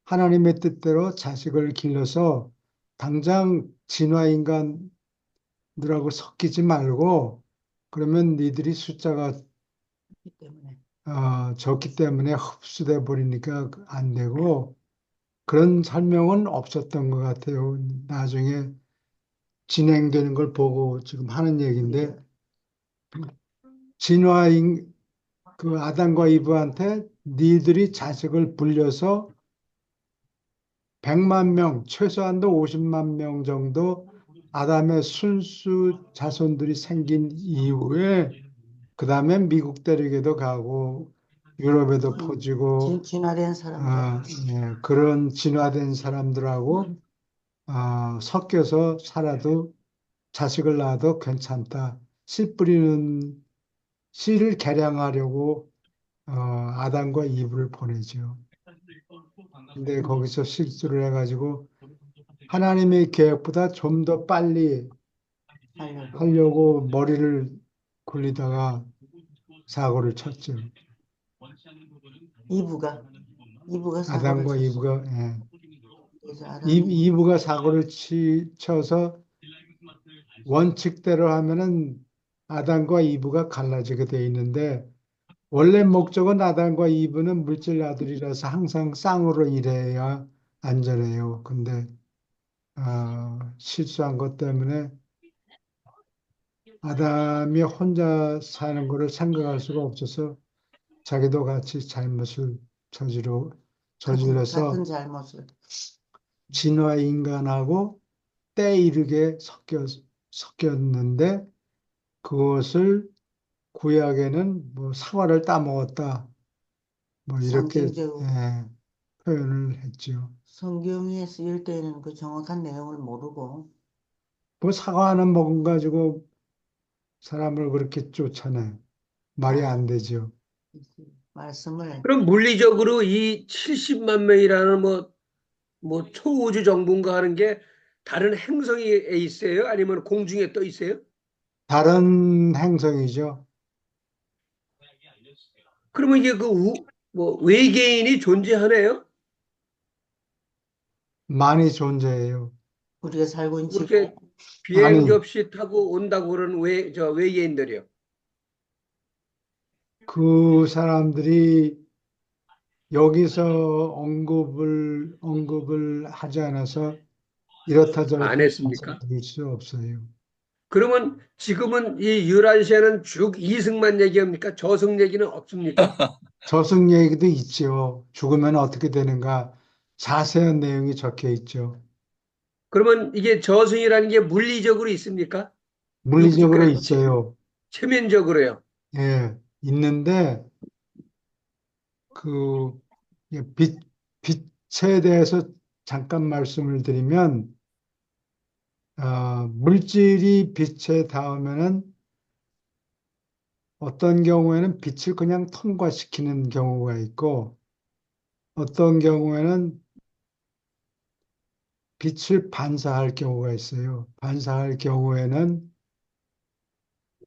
Speaker 1: 하나님의 뜻대로 자식을 길러서 당장 진화인간 너라고 섞이지 말고 그러면 니들이 숫자가
Speaker 2: 그렇기 때문에
Speaker 1: 적기 때문에 흡수돼 버리니까 안 되고 그런 설명은 없었던 것 같아요. 나중에 진행되는 걸 보고 지금 하는 얘기인데, 진화인 그 아담과 이브한테 니들이 자식을 불려서 100만 명, 최소한도 50만 명 정도 아담의 순수 자손들이 생긴 이후에 그 다음에 미국 대륙에도 가고 유럽에도 퍼지고
Speaker 2: 진화된 사람들.
Speaker 1: 예, 그런 진화된 사람들하고 섞여서 살아도 자식을 낳아도 괜찮다. 씨 뿌리는 씨를 개량하려고 아담과 이브를 보내죠. 근데 거기서 실수를 해가지고 하나님의 계획보다 좀 더 빨리
Speaker 2: 하려고.
Speaker 1: 하려고 머리를 굴리다가 사고를 쳤죠.
Speaker 2: 이브가 사고를
Speaker 1: 아담과
Speaker 2: 쳤어.
Speaker 1: 이브가 예.
Speaker 2: 그래서 아담이
Speaker 1: 이브가 사고를 쳐서 원칙대로 하면은 아담과 이브가 갈라지게 돼 있는데 원래 목적은 아담과 이브는 물질 아들이라서 항상 쌍으로 일해야 안전해요. 근데 실수한 것 때문에 아담이 혼자 사는 것을 생각할 수가 없어서 자기도 같이 잘못을
Speaker 2: 같은
Speaker 1: 저질러서
Speaker 2: 잘못을.
Speaker 1: 진화 인간하고 때 이르게 섞였는데 그것을 구약에는 뭐 사과를 따먹었다 뭐 이렇게
Speaker 2: 상징적으로
Speaker 1: 표현을 했죠.
Speaker 2: 성경에 쓰일 때는 그 정확한 내용을 모르고
Speaker 1: 뭐 사과 하나 먹은 가지고 사람을 그렇게 쫓아내 말이
Speaker 2: 아,
Speaker 1: 안 되죠.
Speaker 2: 말씀을
Speaker 6: 그럼 물리적으로 이 70만 명이라는 뭐 초우주 정부인가 하는 게 다른 행성에 있어요? 아니면 공중에 떠 있어요?
Speaker 1: 다른 행성이죠.
Speaker 6: 그러면 이게 뭐 외계인이 존재하네요?
Speaker 1: 많이 존재해요.
Speaker 2: 우리가 살고 있는 지구
Speaker 6: 그렇게 비행
Speaker 1: 아니,
Speaker 6: 접시 타고 온다고 그러는 외계인들이요.
Speaker 1: 그 사람들이 여기서 언급을 하지 않아서 이렇다
Speaker 6: 안
Speaker 1: 저렇다
Speaker 6: 했습니까?
Speaker 1: 말씀드릴 수 없어요.
Speaker 6: 그러면 지금은 이 유란시에는 죽 이승만 얘기합니까? 저승 얘기는 없습니까?
Speaker 1: 저승 얘기도 있죠. 죽으면 어떻게 되는가 자세한 내용이 적혀 있죠.
Speaker 6: 그러면 이게 저승이라는 게 물리적으로 있습니까?
Speaker 1: 물리적으로 있어요.
Speaker 6: 체면적으로요.
Speaker 1: 예, 있는데 그 예, 빛에 대해서 잠깐 말씀을 드리면 물질이 빛에 닿으면은 어떤 경우에는 빛을 그냥 통과시키는 경우가 있고 어떤 경우에는 빛을 반사할 경우가 있어요. 반사할 경우에는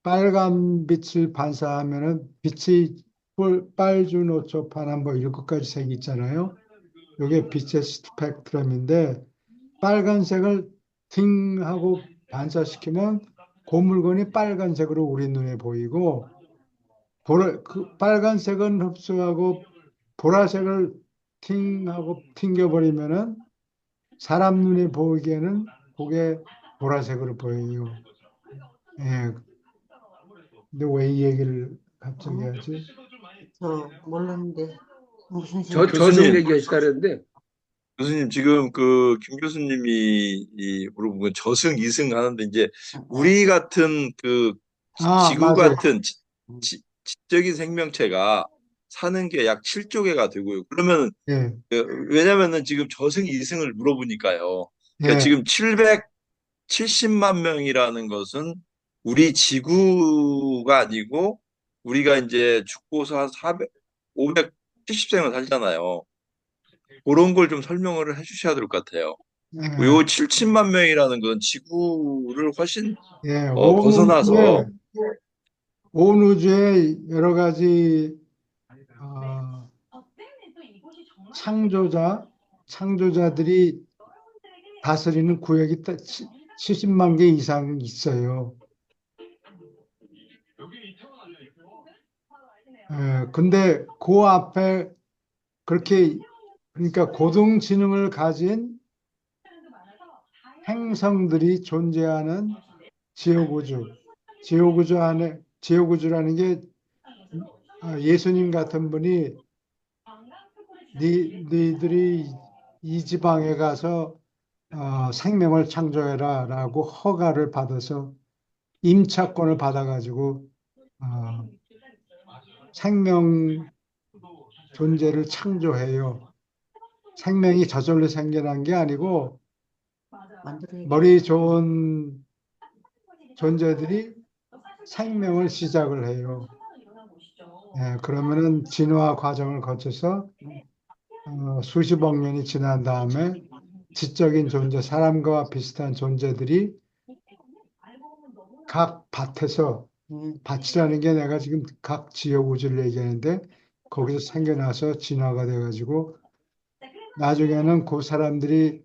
Speaker 1: 빨간 빛을 반사하면은 빛이 빨주노초 파란 뭐 일곱 가지 색이 있잖아요. 이게 빛의 스펙트럼인데 빨간색을 팅 하고 반사시키면 그 물건이 빨간색으로 우리 눈에 보이고 그 빨간색은 흡수하고 보라색을 팅 하고 튕겨버리면은 사람 눈에 보이기에는 그게 보라색으로 보여요. 예. 근데 왜 이 얘기를 갑자기
Speaker 2: 어?
Speaker 1: 하지?
Speaker 2: 저 몰랐는데 무슨
Speaker 6: 저승
Speaker 4: 교수님,
Speaker 6: 얘기하시다는데
Speaker 4: 교수님 지금 그 김 교수님이 물어본 건 저승 이승 하는데 이제
Speaker 2: 네.
Speaker 4: 우리 같은 그 지구
Speaker 1: 맞아요.
Speaker 4: 같은 지적인 생명체가 사는 게 약 7조 개가 되고요. 그러면
Speaker 1: 예,
Speaker 4: 왜냐면은 지금 저승 이승을 물어보니까요. 그러니까
Speaker 1: 예,
Speaker 4: 지금 770만 명이라는 것은 우리 지구가 아니고 우리가 이제 죽고서 한 400, 570생을 살잖아요. 그런 걸 좀 설명을 해주셔야 될 것 같아요.
Speaker 1: 예,
Speaker 4: 요 7천만 명이라는 건 지구를 훨씬
Speaker 1: 예.
Speaker 4: 벗어나서
Speaker 1: 온 우주에 여러 가지 어, 창조자들이 다스리는 구역이 70만 개 이상 있어요. 근데 그 앞에 그렇게 그러니까 고등지능을 가진 행성들이 존재하는 지옥우주. 지옥우주라는 게 예수님 같은 분이 너희들이 이 지방에 가서 생명을 창조해라라고 허가를 받아서 임차권을 받아가지고 생명 존재를 창조해요. 생명이 저절로 생겨난 게 아니고
Speaker 2: 만들어야겠다.
Speaker 1: 머리 좋은 존재들이 생명을 시작을 해요. 예, 그러면은 진화 과정을 거쳐서 수십억 년이 지난 다음에 지적인 존재, 사람과 비슷한 존재들이 각 밭에서, 밭이라는 게 내가 지금 각 지역 우주를 얘기하는데 거기서 생겨나서 진화가 돼가지고 나중에는 그 사람들이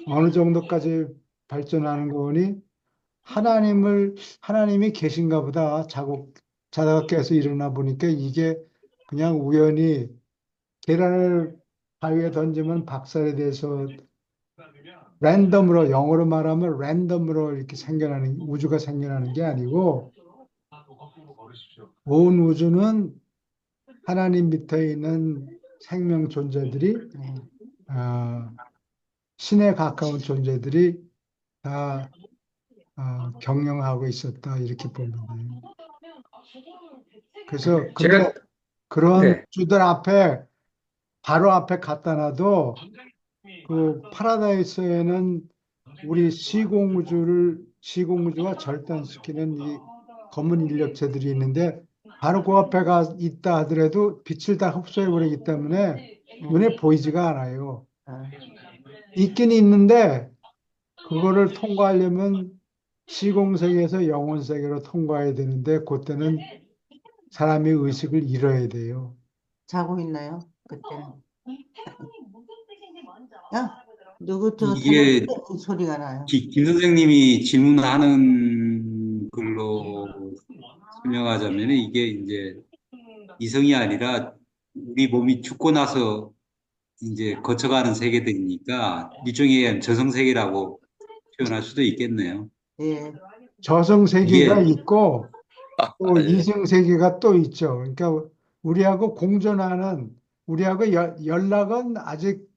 Speaker 1: 어느 정도까지 발전하는 거 보니 하나님이 계신가 보다 자다가 깨서 일어나 보니까 이게 그냥 우연히 계란을 바위에 던지면 박살이 돼서 랜덤으로, 영어로 말하면 랜덤으로 이렇게 우주가 생겨나는 게 아니고 온 우주는 하나님 밑에 있는 생명 존재들이 신에 가까운 존재들이 다 경영하고 있었다 이렇게 보면 돼요. 그래서
Speaker 6: 제가
Speaker 1: 그런
Speaker 6: 네.
Speaker 1: 우주들 바로 앞에 갖다 놔도 그 파라다이스에는 우리 시공우주와 절단시키는 이 검은 인력체들이 있는데 바로 그 앞에 있다 하더라도 빛을 다 흡수해 버리기 때문에 눈에 보이지가 않아요. 있긴 있는데 그거를 통과하려면 시공세계에서 영혼세계로 통과해야 되는데 그때는 사람이 의식을 잃어야 돼요.
Speaker 2: 자고 있나요? 그때는. 야, 누구
Speaker 7: 이게
Speaker 2: 소리가 나요.
Speaker 7: 김 선생님이 질문하는 걸로 설명하자면 이게 이제 이성이 아니라 우리 몸이 죽고 나서 이제 거쳐가는 세계들이니까 일종의 저승세계라고 표현할 수도 있겠네요.
Speaker 2: 예.
Speaker 1: 저승세계가
Speaker 7: 이게
Speaker 1: 있고 또
Speaker 4: 예.
Speaker 1: 이승세계가 또 있죠. 그러니까 우리하고 연락은 아직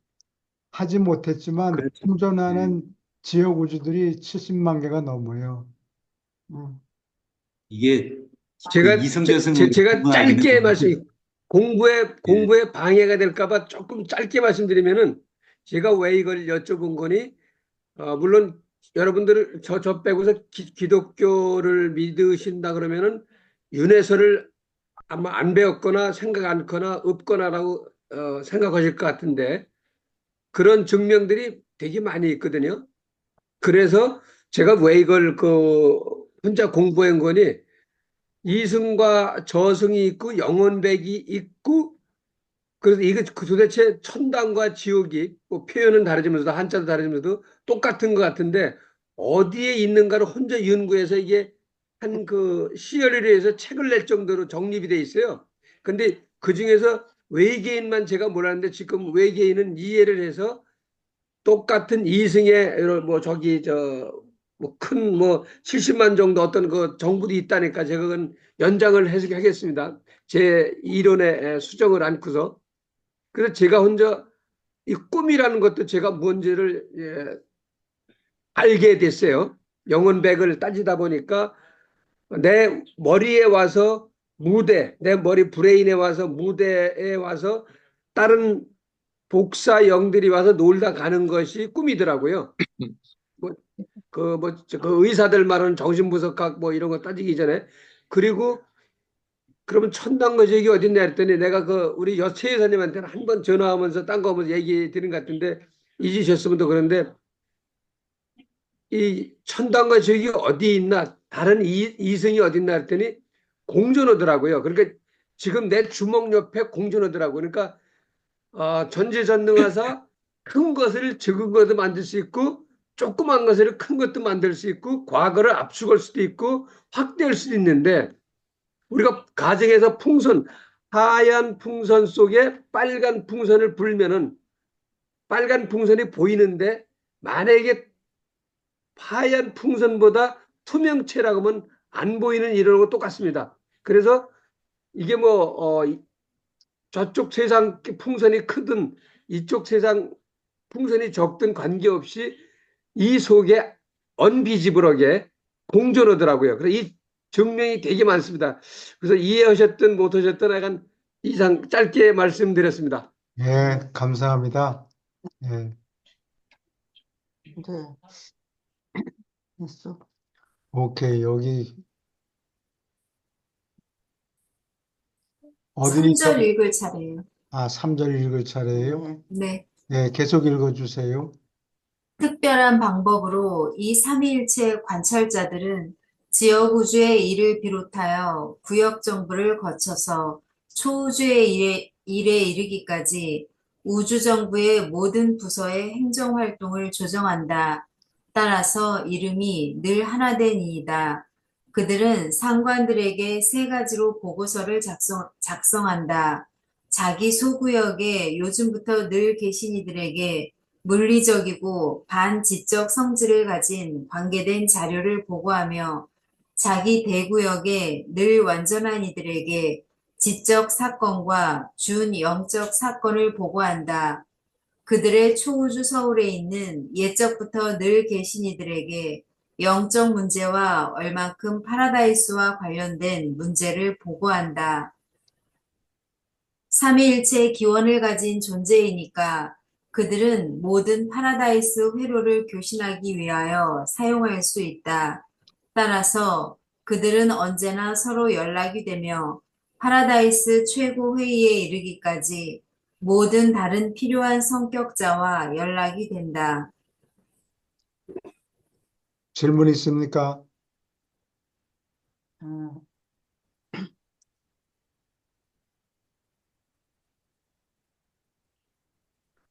Speaker 1: 하지 못했지만
Speaker 7: 그렇죠.
Speaker 1: 공존하는 지역 우주들이 70만 개가 넘어요.
Speaker 7: 이게
Speaker 6: 제가
Speaker 7: 이성저승을
Speaker 6: 제가
Speaker 7: 구분하기는
Speaker 6: 짧게
Speaker 7: 좀
Speaker 6: 공부에 방해가 될까봐 조금 짧게 말씀드리면은 제가 왜 이걸 여쭤본 거니 물론 여러분들 저 빼고서 기독교를 믿으신다 그러면은 윤회설을 아마 안 배웠거나 생각 않거나 없거나라고 생각하실 것 같은데 그런 증명들이 되게 많이 있거든요. 그래서 제가 왜 이걸 혼자 공부한 거니 이승과 저승이 있고 영원백이 있고 그래서 이게 도대체 천당과 지옥이 뭐 표현은 다르지만서도 한자도 다르지만서도 똑같은 것 같은데 어디에 있는가를 혼자 연구해서 이게 한 시열에 책을 낼 정도로 정립이 돼 있어요. 근데 그 중에서 외계인만 제가 몰랐는데 지금 외계인은 이해를 해서 똑같은 이승의 큰 70만 정도 어떤 정부도 있다니까 제가 그건 연장을 해석하겠습니다. 제 이론에 수정을 안고서. 그래서 제가 혼자 이 꿈이라는 것도 제가 뭔지를 알게 됐어요. 영혼백을 따지다 보니까 내 머리에 와서 내 머리 브레인에 와서 무대에 와서 다른 복사 영들이 와서 놀다 가는 것이 꿈이더라고요. 그 의사들 말하는 정신분석학 이런 거 따지기 전에. 그리고 그러면 천당과 지옥이 어딨냐 했더니 내가 우리 여채 여사님한테는 한 번 전화하면서 딴 거 하면서 얘기 드린 것 같은데 잊으셨으면 또 그런데 이 천당과 지옥이 어디 있나 다른 이성이 어디 있나 했더니 공존하더라고요. 그러니까 지금 내 주먹 옆에 공존하더라고요. 그러니까 전지전능하사 큰 것을 적은 것도 만들 수 있고 조그만 것을 큰 것도 만들 수 있고 과거를 압축할 수도 있고 확대할 수도 있는데 우리가 가정에서 하얀 풍선 속에 빨간 풍선을 불면은 빨간 풍선이 보이는데 만약에 하얀 풍선보다 투명체라고 하면 안 보이는 이론하고 똑같습니다. 그래서 이게 저쪽 세상 풍선이 크든 이쪽 세상 풍선이 적든 관계없이 이 속에 언비지블하게 공존하더라고요. 그래서 이 증명이 되게 많습니다. 그래서 이해하셨든 못하셨든 약간 이상 짧게 말씀드렸습니다.
Speaker 1: 예, 감사합니다. 예,
Speaker 2: 네, 됐어.
Speaker 1: 오케이. 여기 어디서,
Speaker 3: 3절 읽을 차례예요.
Speaker 1: 3절 읽을 차례예요?
Speaker 2: 네.
Speaker 3: 네.
Speaker 1: 예, 계속 읽어주세요.
Speaker 3: 특별한 방법으로 이 삼위일체 관찰자들은 지역 우주의 일을 비롯하여 구역 정부를 거쳐서 초우주의 일에 이르기까지 우주 정부의 모든 부서의 행정 활동을 조정한다. 따라서 이름이 늘 하나된 이이다. 그들은 상관들에게 세 가지로 보고서를 작성한다. 자기 소구역에 요즘부터 늘 계신 이들에게 물리적이고 반지적 성질을 가진 관계된 자료를 보고하며 자기 대구역에 늘 완전한 이들에게 지적 사건과 준영적 사건을 보고한다. 그들의 초우주 서울에 있는 옛적부터 늘 계신 이들에게 영적 문제와 얼만큼 파라다이스와 관련된 문제를 보고한다. 삼위일체의 기원을 가진 존재이니까 그들은 모든 파라다이스 회로를 교신하기 위하여 사용할 수 있다. 따라서 그들은 언제나 서로 연락이 되며 파라다이스 최고 회의에 이르기까지 모든 다른 필요한 성격자와 연락이 된다.
Speaker 1: 질문 있습니까?
Speaker 2: 어,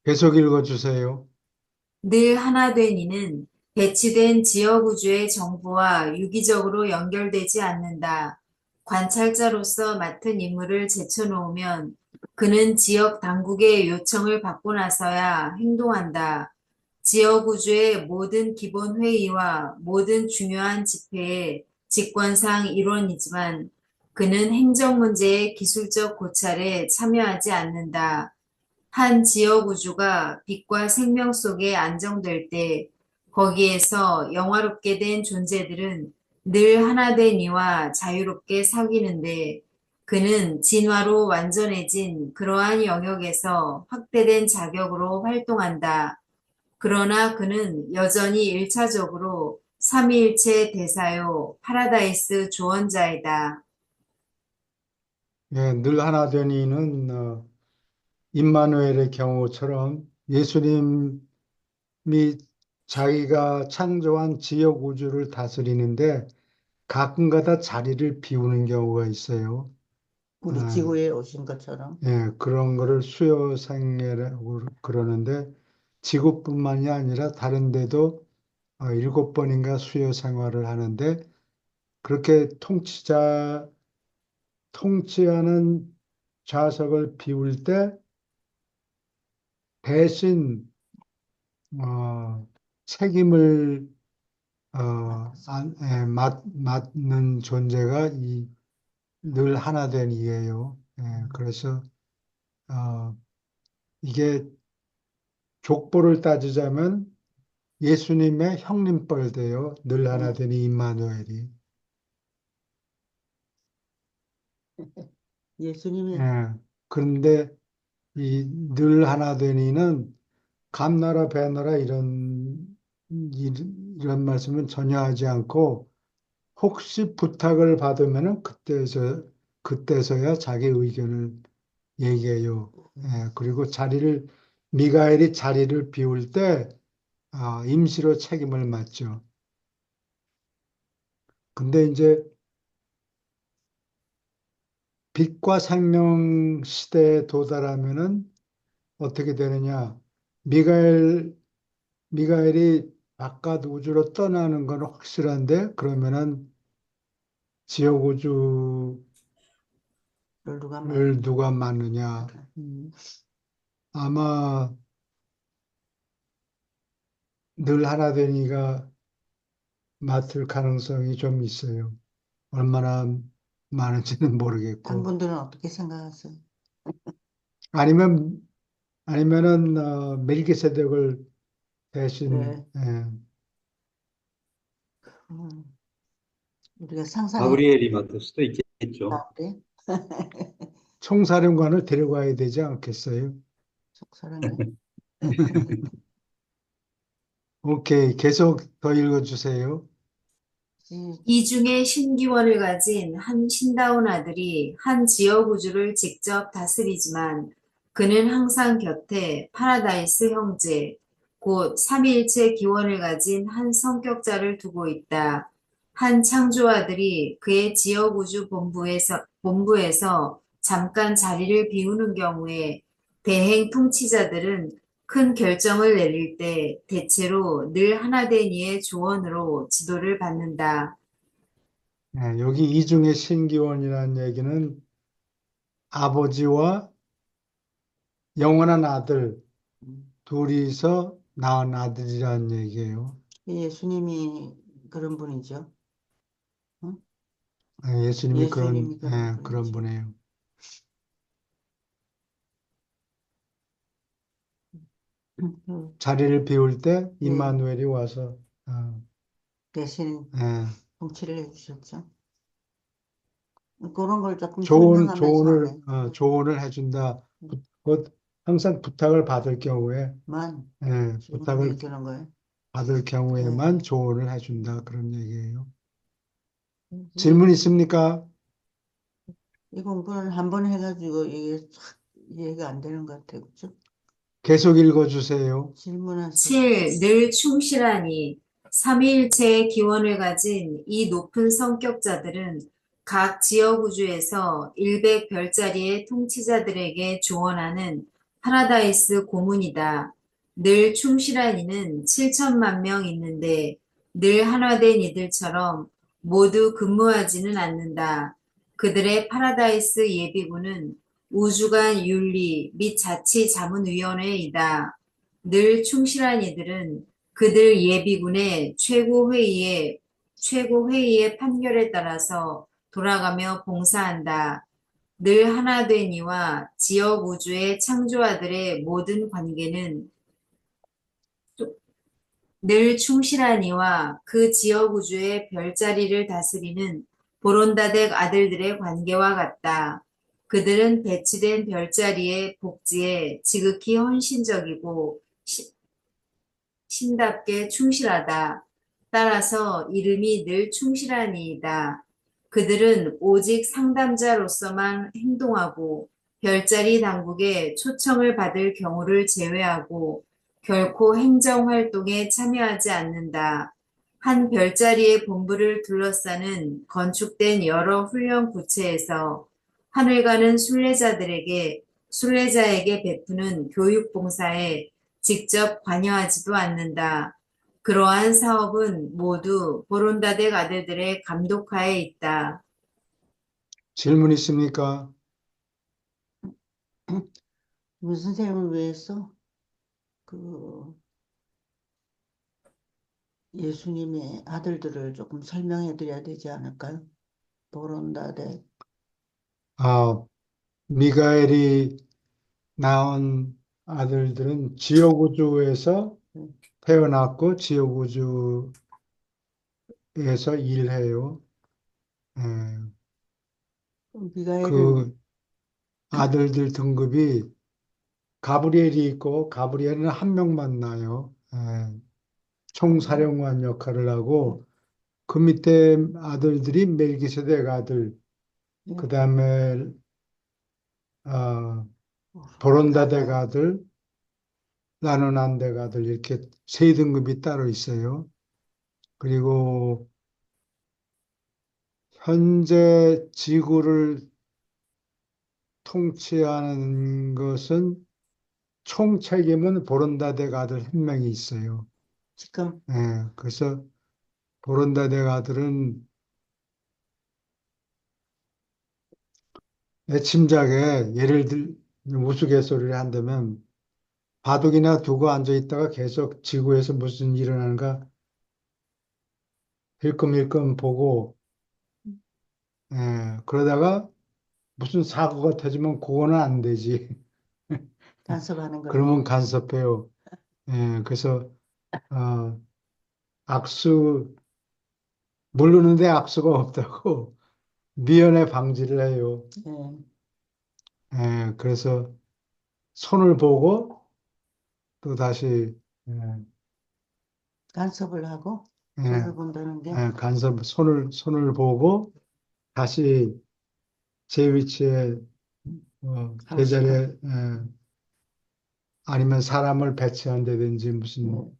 Speaker 1: 계속 읽어주세요.
Speaker 3: 늘 하나 된 이는 배치된 지역 우주의 정부와 유기적으로 연결되지 않는다. 관찰자로서 맡은 임무를 제쳐놓으면 그는 지역 당국의 요청을 받고 나서야 행동한다. 지역 우주의 모든 기본 회의와 모든 중요한 집회의 직권상 일원이지만 그는 행정 문제의 기술적 고찰에 참여하지 않는다. 한 지역 우주가 빛과 생명 속에 안정될 때 거기에서 영화롭게 된 존재들은 늘 하나 된 이와 자유롭게 사귀는데 그는 진화로 완전해진 그러한 영역에서 확대된 자격으로 활동한다. 그러나 그는 여전히 일차적으로 삼위일체 대사요 파라다이스 조언자이다.
Speaker 1: 예, 늘 하나 된 이는 임마누엘의 경우처럼 예수님이 자기가 창조한 지역 우주를 다스리는데 가끔가다 자리를 비우는 경우가 있어요.
Speaker 2: 우리
Speaker 1: 아,
Speaker 2: 지구에 오신 것처럼.
Speaker 1: 예, 그런 거를 수요생애라고 그러는데 지구뿐만이 아니라 다른 데도 7번인가 수요 생활을 하는데 그렇게 통치하는 좌석을 비울 때 대신 책임을 맡는 존재가 늘 하나 된 이예요. 예, 그래서 어, 이게 족보를 따지자면 예수님의 형님뻘 돼요. 늘 하나 된 임마누엘이.
Speaker 2: 예수님이
Speaker 1: 예, 그런데 이 늘 하나 된 이는 감나라 배나라 이런 말씀은 전혀 하지 않고 혹시 부탁을 받으면은 그때서야 자기 의견을 얘기해요. 예, 그리고 미가엘이 자리를 비울 때 임시로 책임을 맡죠. 근데 이제 빛과 생명 시대에 도달하면은 어떻게 되느냐? 미가엘 미가엘이 바깥 우주로 떠나는 건 확실한데 그러면은 지옥 우주를
Speaker 2: 누가 말?
Speaker 1: 누가 맡느냐? 아마 늘 하나 되니가 맡을 가능성이 좀 있어요. 얼마나 많은지는 모르겠고.
Speaker 2: 당분들은 어떻게 생각하세요?
Speaker 1: 아니면, 아니면은, 멜기세덱을 대신,
Speaker 2: 그래,
Speaker 1: 예,
Speaker 2: 음, 우리가 상상해
Speaker 7: 가브리엘이 맡을 수도 있겠죠.
Speaker 2: 다 그래?
Speaker 1: 총사령관을 데려가야 되지 않겠어요?
Speaker 2: 속사람이.
Speaker 1: 오케이. 계속 더 읽어주세요.
Speaker 3: 이 중에 신기원을 가진 한 신다운 아들이 한 지역 우주를 직접 다스리지만 그는 항상 곁에 파라다이스 형제, 곧 삼위일체 기원을 가진 한 성격자를 두고 있다. 한 창조 아들이 그의 지역 우주 본부에서 잠깐 자리를 비우는 경우에 대행 통치자들은 큰 결정을 내릴 때 대체로 늘 하나 된 이의 조언으로 지도를 받는다.
Speaker 1: 예, 여기 이중의 신기원이라는 얘기는 아버지와 영원한 아들
Speaker 2: 음,
Speaker 1: 둘이서 낳은 아들이라는 얘기예요.
Speaker 2: 예수님이 그런 분이죠. 응?
Speaker 1: 예, 예수님이
Speaker 2: 예수님이 그런
Speaker 1: 그런
Speaker 2: 분이지.
Speaker 1: 분이에요.
Speaker 2: 그,
Speaker 1: 자리를 비울 때
Speaker 2: 예,
Speaker 1: 임마누엘이 와서,
Speaker 2: 대신
Speaker 1: 예,
Speaker 2: 통치를 해주셨죠. 그런 걸 조금 설명하면서 하네.
Speaker 1: 조언을 해준다. 곧 항상 부탁을 받을 경우에,
Speaker 2: 만
Speaker 1: 부탁을
Speaker 2: 질문해 주는 거예요.
Speaker 1: 받을 경우에만
Speaker 2: 네.
Speaker 1: 조언을 해준다. 그런 얘기예요.
Speaker 2: 이,
Speaker 1: 질문 있습니까?
Speaker 2: 이 공부는 한 번 해가지고 이게 싹 이해가 안 되는 것 같아요. 그죠?
Speaker 1: 계속 읽어주세요.
Speaker 2: 질문하세요.
Speaker 3: 7. 늘 충실하니 삼위일체의 기원을 가진 이 높은 성격자들은 각 지역 우주에서 100별자리의 통치자들에게 조언하는 파라다이스 고문이다. 늘 충실한 이는 7천만 명 있는데 늘 하나된 이들처럼 모두 근무하지는 않는다. 그들의 파라다이스 예비군은 우주간 윤리 및 자치자문위원회이다. 늘 충실한 이들은 그들 예비군의 최고회의의 판결에 따라서 돌아가며 봉사한다. 늘 하나 된 이와 지역 우주의 창조아들의 모든 관계는 늘 충실한 이와 그 지역 우주의 별자리를 다스리는 보론다덱 아들들의 관계와 같다. 그들은 배치된 별자리의 복지에 지극히 헌신적이고 신답게 충실하다. 따라서 이름이 늘 충실한이이다. 그들은 오직 상담자로서만 행동하고 별자리 당국의 초청을 받을 경우를 제외하고 결코 행정 활동에 참여하지 않는다. 한 별자리의 본부를 둘러싸는 건축된 여러 훈련 구체에서 하늘 가는 순례자에게 베푸는 교육 봉사에 직접 관여하지도 않는다. 그러한 사업은 모두 보론다덱 아들들의 감독하에 있다.
Speaker 1: 질문 있습니까?
Speaker 2: 무슨 선생님을 위해서 그 예수님의 아들들을 조금 설명해 드려야 되지 않을까요? 보론다데.
Speaker 1: 아, 미가엘이 낳은 아들들은 지옥우주에서 태어났고 지옥우주에서 일해요. 예,
Speaker 2: 미가엘은
Speaker 1: 그 아들들 등급이 가브리엘이 있고 가브리엘은 한 명만 나요. 총사령관 역할을 하고 그 밑에 아들들이 멜기세덱 아들, 그 다음에 보론다덱 아들, 라누난덱 아들 이렇게 세 등급이 따로 있어요. 그리고 현재 지구를 통치하는 것은 총 책임은 보론다덱 아들 한 명이 있어요.
Speaker 2: 지금
Speaker 1: 그래서 보론다덱 아들은 내 짐작에 예를 들 우스갯소리를 한다면 바둑이나 두고 앉아 있다가 계속 지구에서 무슨 일이 일어나는가 힐끔힐끔 보고, 그러다가 무슨 사고가 터지면 그거는 안 되지.
Speaker 2: 간섭하는
Speaker 1: 그러면
Speaker 2: 걸로.
Speaker 1: 간섭해요. 그래서 어, 악수 모르는데 악수가 없다고 미연에 방지를 해요.
Speaker 2: 예,
Speaker 1: 그래서 손을 보고 또 다시 예,
Speaker 2: 간섭을 하고
Speaker 1: 예,
Speaker 2: 손을 본다는 게.
Speaker 1: 간섭 손을 보고 다시 제 위치에
Speaker 2: 하고 싶어.
Speaker 1: 제자리에 아니면 사람을 배치한다든지 무슨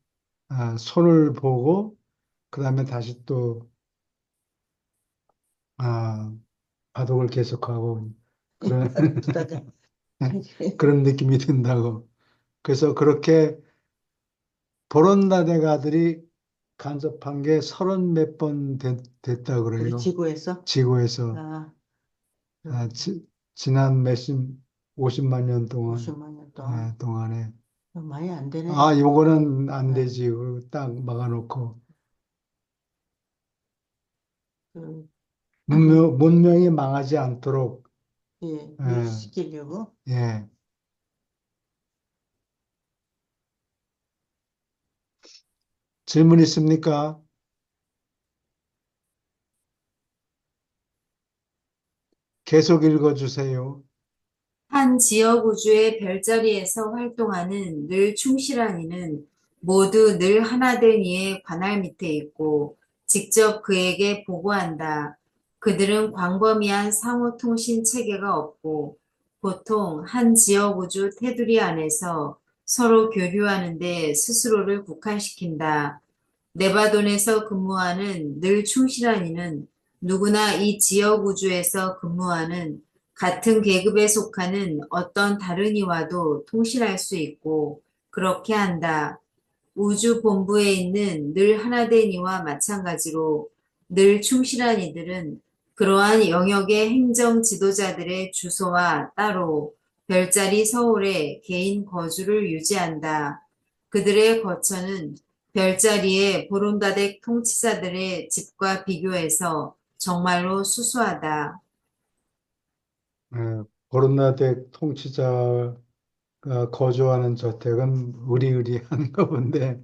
Speaker 2: 예.
Speaker 1: 손을 보고 그다음에 다시 또 아, 바둑을 계속하고 그런
Speaker 2: 두다가
Speaker 1: 그런 느낌이 든다고. 그래서 그렇게 보론나대가들이 간섭한 게 30몇 번 됐다
Speaker 2: 우리
Speaker 1: 그래요.
Speaker 2: 지구에서.
Speaker 1: 지구에서
Speaker 2: 아,
Speaker 1: 아, 지난 몇십 50만 년 동안
Speaker 2: 50만 년 동안.
Speaker 1: 동안에
Speaker 2: 많이 안 되네.
Speaker 1: 아 요거는 안
Speaker 2: 네.
Speaker 1: 되지. 그리고 딱 막아놓고
Speaker 2: 그,
Speaker 1: 문명이 망하지 않도록
Speaker 2: 예,
Speaker 1: 예,
Speaker 2: 유지시키려고.
Speaker 1: 예. 질문 있습니까? 계속 읽어주세요.
Speaker 3: 한 지역 우주의 별자리에서 활동하는 늘 충실한 이는 모두 늘 하나된 이의 관할 밑에 있고 직접 그에게 보고한다. 그들은 광범위한 상호 통신 체계가 없고 보통 한 지역 우주 테두리 안에서 서로 교류하는데 스스로를 국한시킨다. 네바돈에서 근무하는 늘 충실한 이는 누구나 이 지역 우주에서 근무하는 같은 계급에 속하는 어떤 다른 이와도 통신할 수 있고 그렇게 한다. 우주 본부에 있는 늘 하나된 이와 마찬가지로 늘 충실한 이들은 그러한 영역의 행정 지도자들의 주소와 따로 별자리 서울에 개인 거주를 유지한다. 그들의 거처는 별자리의 보론다덱 통치자들의 집과 비교해서 정말로 수수하다.
Speaker 1: 고른나댁 통치자가 거주하는 저택은 의리의리한가 본데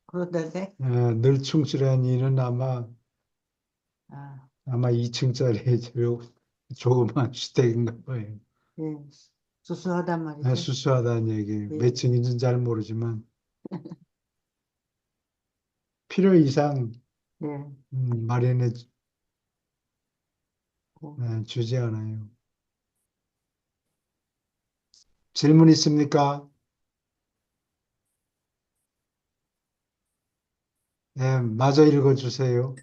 Speaker 2: 그러다가,
Speaker 1: 늘 충실한 이는
Speaker 2: 아,
Speaker 1: 아마 2층짜리 조그만 주택인가 봐요.
Speaker 2: 예, 수수하단 말이죠.
Speaker 1: 수수하다는 얘기예요.
Speaker 2: 예,
Speaker 1: 몇 층인지는 잘 모르지만 필요 이상
Speaker 2: 예,
Speaker 1: 마련해
Speaker 2: 고,
Speaker 1: 주지 않아요. 질문 있습니까? 마저 읽어주세요.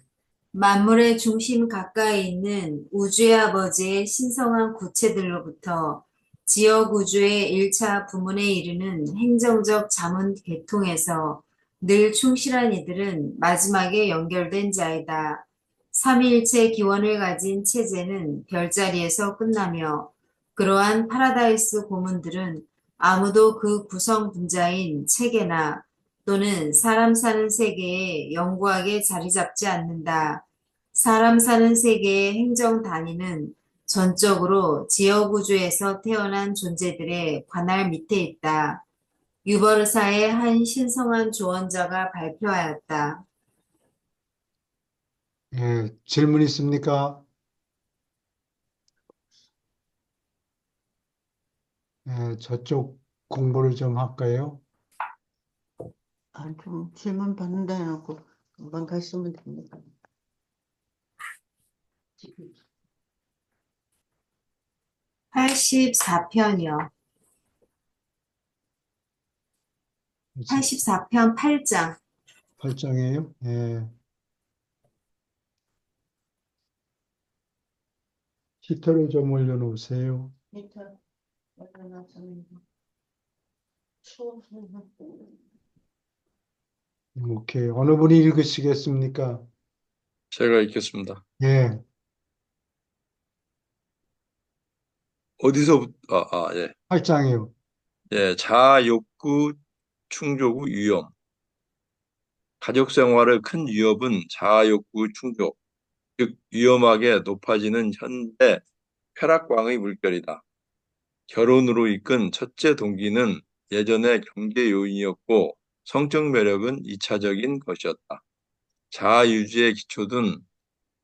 Speaker 3: 만물의 중심 가까이 있는 우주의 아버지의 신성한 구체들로부터 지역 우주의 1차 부문에 이르는 행정적 자문 계통에서 늘 충실한 이들은 마지막에 연결된 자이다. 삼위일체 기원을 가진 체제는 별자리에서 끝나며 그러한 파라다이스 고문들은 아무도 그 구성 분자인 체계나 또는 사람 사는 세계에 영구하게 자리 잡지 않는다. 사람 사는 세계의 행정 단위는 전적으로 지역 우주에서 태어난 존재들의 관할 밑에 있다. 유버르사의 한 신성한 조언자가 발표하였다.
Speaker 1: 질문 있습니까? 저쪽 공부를 좀 할까요?
Speaker 2: 좀 질문 받는다 해놓고 금방 가시면 됩니다.
Speaker 3: 84편이요. 84편 8장.
Speaker 1: 8장이에요? 히터를 좀 올려놓으세요.
Speaker 2: 일단 올려놨습니다. 추워서.
Speaker 1: 오케이. 어느 분이 읽으시겠습니까?
Speaker 4: 제가 읽겠습니다.
Speaker 1: 예,
Speaker 4: 어디서부터, 예.
Speaker 1: 8장이요.
Speaker 4: 예, 자욕 욕구 충족 후 위험. 가족 생활의 큰 위협은 자아 욕구 충족, 즉 위험하게 높아지는 현대 쾌락광의 물결이다. 결혼으로 이끈 첫째 동기는 예전의 경제 요인이었고 성적 매력은 2차적인 것이었다. 자아 유지의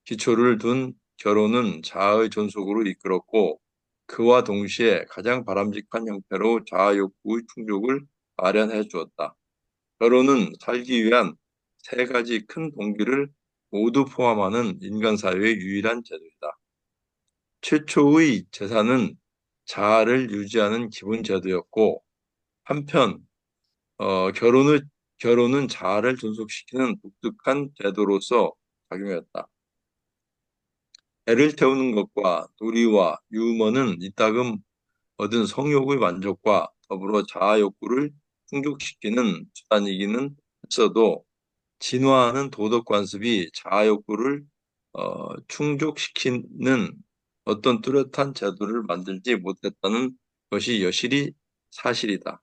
Speaker 4: 기초를 둔 결혼은 자아의 존속으로 이끌었고 그와 동시에 가장 바람직한 형태로 자아 욕구의 충족을 마련해 주었다. 결혼은 살기 위한 세 가지 큰 동기를 모두 포함하는 인간 사회의 유일한 제도이다. 최초의 제사는 자아를 유지하는 기본 제도였고 한편 결혼은 자아를 존속시키는 독특한 제도로서 작용했다. 애를 태우는 것과 놀이와 유머는 이따금 얻은 성욕의 만족과 더불어 자아 욕구를 충족시키는 수단이기는 했어도 진화하는 도덕 관습이 자아 욕구를 충족시키는 어떤 뚜렷한 제도를 만들지 못했다는 것이 여실히 사실이다.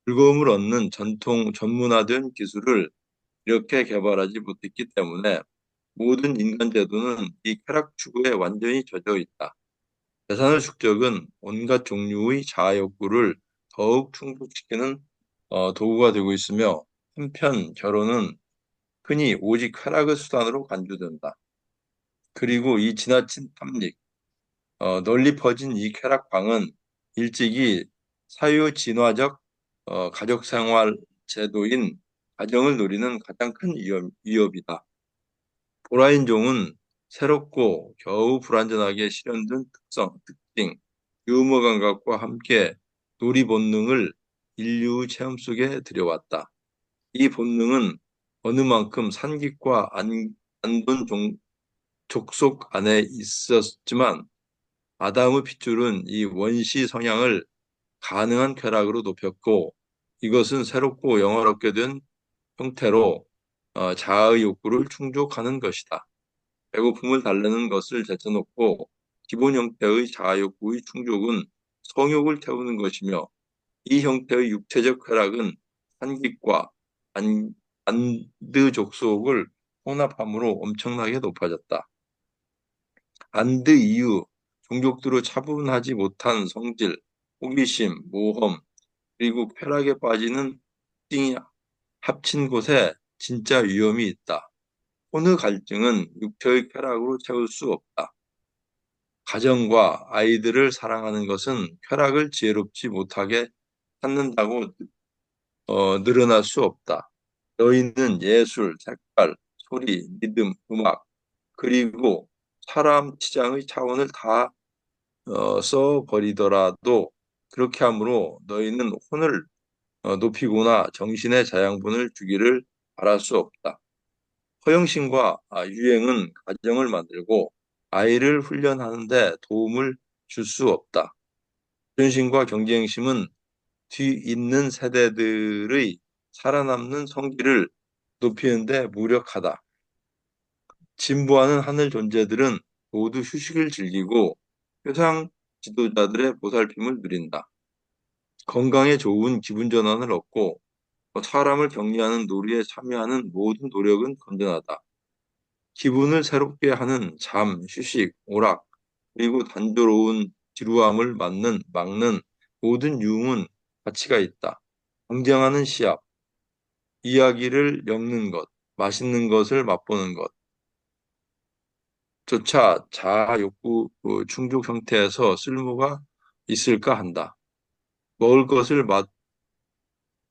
Speaker 4: 즐거움을 얻는 전문화된 기술을 이렇게 개발하지 못했기 때문에 모든 인간 제도는 이 쾌락 추구에 완전히 젖어 있다. 재산의 축적은 온갖 종류의 자아 욕구를 더욱 충족시키는 도구가 되고 있으며 한편 결혼은 흔히 오직 쾌락의 수단으로 간주된다. 그리고 이 지나친 탐닉, 널리 퍼진 이 쾌락방은 일찍이 사회진화적 가족생활 제도인 가정을 노리는 가장 큰 위협이다. 보라인종은 새롭고 겨우 불완전하게 실현된 특징, 유머 감각과 함께 놀이 본능을 인류의 체험 속에 들여왔다. 이 본능은 어느 만큼 산깃과 안돈 족속 안에 있었지만 아담의 핏줄은 이 원시 성향을 가능한 쾌락으로 높였고 이것은 새롭고 영화롭게 된 형태로 자아의 욕구를 충족하는 것이다. 배고픔을 달래는 것을 제쳐놓고 기본 형태의 자아 욕구의 충족은 성욕을 태우는 것이며 이 형태의 육체적 쾌락은 산깃과 안드 족속을 혼합함으로 엄청나게 높아졌다. 안드 이후 종족들로 차분하지 못한 성질, 호기심, 모험, 그리고 쾌락에 빠지는 특징이 합친 곳에 진짜 위험이 있다. 혼의 갈증은 육체의 쾌락으로 채울 수 없다. 가정과 아이들을 사랑하는 것은 쾌락을 지혜롭지 못하게 찾는다고 늘어날 수 없다. 너희는 예술, 색깔, 소리, 리듬, 음악, 그리고 사람 치장의 차원을 다 써버리더라도 그렇게 함으로 너희는 혼을 높이거나 정신의 자양분을 주기를 바랄 수 없다. 허영심과 유행은 가정을 만들고 아이를 훈련하는 데 도움을 줄 수 없다. 자존심과 경쟁심은 뒤있는 세대들의 살아남는 성기를 높이는 데 무력하다. 진보하는 하늘 존재들은 모두 휴식을 즐기고 세상 지도자들의 보살핌을 누린다. 건강에 좋은 기분 전환을 얻고 사람을 격리하는 놀이에 참여하는 모든 노력은 건전하다. 기분을 새롭게 하는 잠, 휴식, 오락, 그리고 단조로운 지루함을 막는 모든 유흥은 가치가 있다. 경쟁하는 시합, 이야기를 엮는 것, 맛있는 것을 맛보는 것, 조차 자아 욕구 충족 형태에서 쓸모가 있을까 한다. 먹을 것을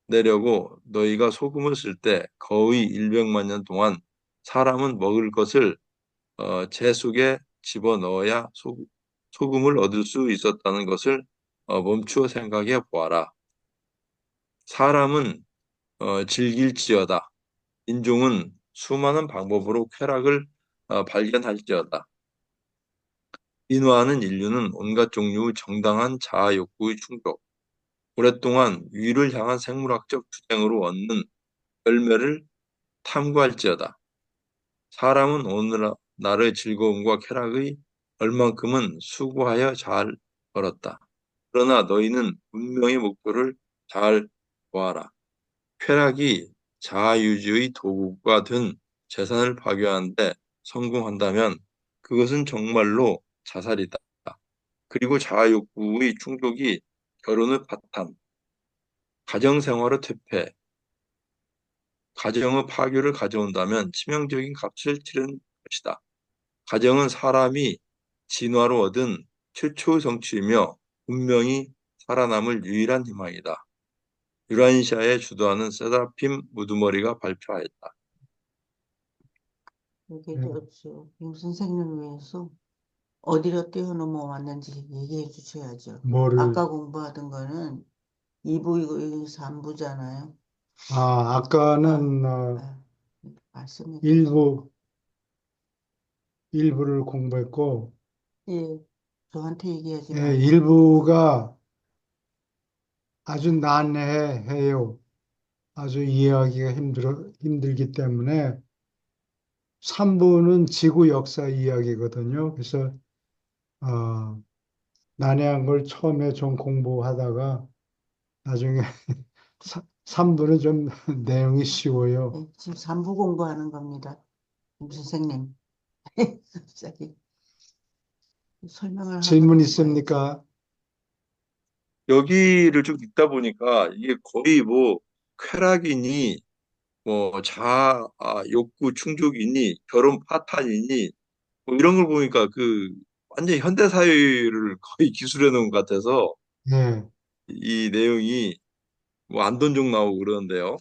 Speaker 4: 맛내려고 너희가 소금을 쓸 때 거의 100만 년 동안 사람은 먹을 것을 재 속에 집어넣어야 소금을 얻을 수 있었다는 것을 멈추어 생각해 보아라. 사람은 즐길지어다. 인종은 수많은 방법으로 쾌락을 발견할지어다. 인화하는 인류는 온갖 종류의 정당한 자아 욕구의 충족, 오랫동안 위를 향한 생물학적 투쟁으로 얻는 열매를 탐구할지어다. 사람은 오늘날의 즐거움과 쾌락의 얼만큼은 수고하여 잘 벌었다. 그러나 너희는 운명의 목표를 잘 보아라. 쾌락이 자아유지의 도구가 된 재산을 파괴하는데 성공한다면 그것은 정말로 자살이다. 그리고 자아욕구의 충족이 결혼의 파탄, 가정생활의 퇴폐, 가정의 파괴를 가져온다면 치명적인 값을 치르는 것이다. 가정은 사람이 진화로 얻은 최초의 성취이며 분명히 살아남을 유일한 희망이다. 유라시아에 주도하는 세라핌 우두머리가 발표하였다.
Speaker 2: 여기에
Speaker 1: 네.
Speaker 2: 대해서 임 선생님을 위해서 어디로 뛰어넘어 왔는지 얘기해 주셔야죠.
Speaker 1: 뭐를,
Speaker 2: 아까 공부하던 거는 2부이고 3부잖아요.
Speaker 1: 아까는,
Speaker 2: 말씀해 주세요.
Speaker 1: 일부를 공부했고,
Speaker 2: 예, 저한테 얘기하지
Speaker 1: 예,
Speaker 2: 말고.
Speaker 1: 일부가 아주 난해해요. 아주 이해하기가 힘들기 때문에 3부는 지구 역사 이야기거든요. 그래서, 어, 난해한 걸 처음에 좀 공부하다가 나중에 3부는 좀 내용이 쉬워요.
Speaker 2: 네, 지금 3부 공부하는 겁니다. 임 선생님. 갑자기 설명을 하고
Speaker 1: 질문
Speaker 2: 넘어가야지.
Speaker 1: 있습니까?
Speaker 4: 여기를 쭉 읽다 보니까 이게 거의 뭐 쾌락이니 뭐 자아 욕구 충족이니 결혼 파탄이니 뭐 이런 걸 보니까 그 완전 히 현대 사회를 거의 기술해 놓은 것 같아서
Speaker 1: 네,
Speaker 4: 이 내용이 뭐 안돈종 나오고 그러는데요.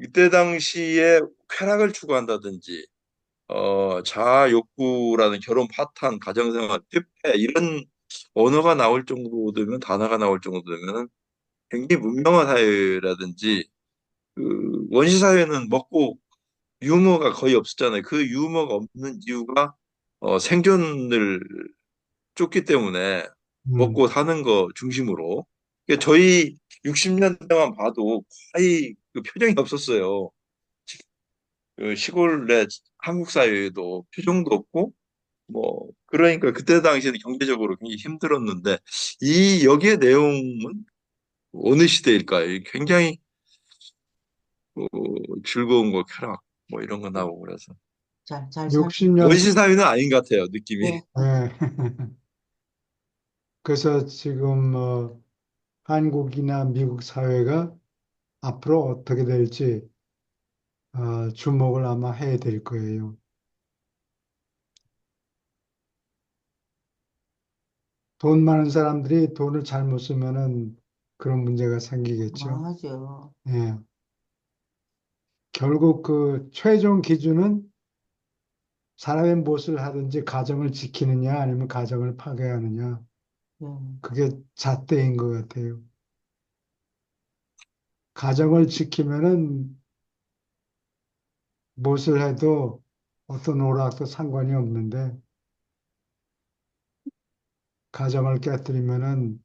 Speaker 4: 이때 당시에 쾌락을 추구한다든지 자아 욕구라는 결혼 파탄, 가정생활, 퇴폐 이런 언어가 나올 정도 되면 단어가 나올 정도 되면 굉장히 문명화 사회라든지 그 원시 사회는 먹고 유머가 거의 없었잖아요. 그 유머가 없는 이유가 생존을 쫓기 때문에
Speaker 1: 음,
Speaker 4: 먹고 사는 거 중심으로. 그러니까 저희 60년대만 봐도 거의 그 표정이 없었어요. 그 시골의 한국 사회에도 표정도 없고 뭐 그러니까 그때 당시에는 경제적으로 굉장히 힘들었는데 이 여기의 내용은 어느 시대일까요? 굉장히 뭐 즐거운 거, 쾌락 뭐 이런 거 나오고 그래서
Speaker 2: 잘 설명.
Speaker 1: 60년,
Speaker 4: 원시 사회는 아닌 것 같아요, 느낌이.
Speaker 2: 네,
Speaker 1: 그래서 지금 한국이나 미국 사회가 앞으로 어떻게 될지 주목을 아마 해야 될 거예요. 돈 많은 사람들이 돈을 잘못 쓰면은 그런 문제가 생기겠죠.
Speaker 2: 망하죠.
Speaker 1: 예. 결국 그 최종 기준은 사람이 무엇을 하든지 가정을 지키느냐 아니면 가정을 파괴하느냐.
Speaker 2: 네.
Speaker 1: 그게 잣대인 것 같아요. 가정을 지키면은 무엇을 해도 어떤 오락도 상관이 없는데 가정을 깨뜨리면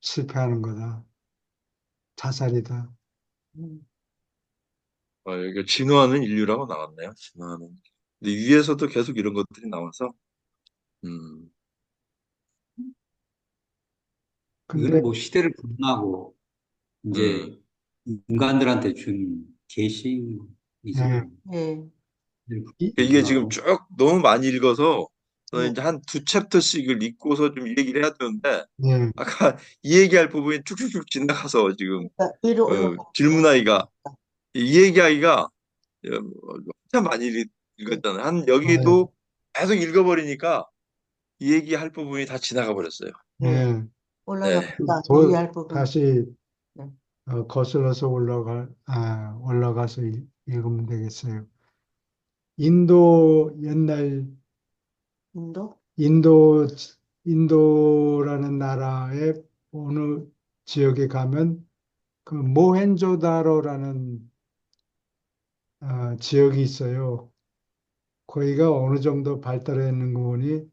Speaker 1: 실패하는 거다. 자살이다.
Speaker 2: 음,
Speaker 4: 이게 진화하는 인류라고 나왔네요. 진화하는. 근데 위에서도 계속 이런 것들이 나와서 음,
Speaker 1: 근데
Speaker 7: 이거는 뭐 시대를 분하고
Speaker 4: 음.
Speaker 7: 이제 인간들한테 준 계시이죠.
Speaker 1: 예,
Speaker 2: 네.
Speaker 4: 이게 지금
Speaker 7: 분하고.
Speaker 4: 쭉 너무 많이 읽어서 저는
Speaker 2: 네.
Speaker 4: 이제 한 두 챕터씩을 읽고서 좀 얘기를 해야 되는데
Speaker 1: 예,
Speaker 4: 아까 이 얘기할 부분이 쭉쭉쭉 지나가서 지금
Speaker 2: 그러니까 위로 올라갑니다.
Speaker 4: 질문하기가 이 얘기하기가 한참 많이
Speaker 2: 네.
Speaker 4: 읽었잖아요. 한
Speaker 1: 예,
Speaker 4: 여기도 계속 읽어버리니까 이 얘기할 부분이 다 지나가 버렸어요.
Speaker 2: 네.
Speaker 1: 예.
Speaker 4: 네.
Speaker 2: 올라갑니다. 얘기할 부분.
Speaker 1: 다시
Speaker 2: 네.
Speaker 1: 거슬러서 올라가서 읽으면 되겠어요. 인도 옛날
Speaker 2: 인도?
Speaker 1: 인도 인도라는 나라의 어느 지역에 가면 그 모헨조다로라는 지역이 있어요. 거기가 어느 정도 발달했는 거 보니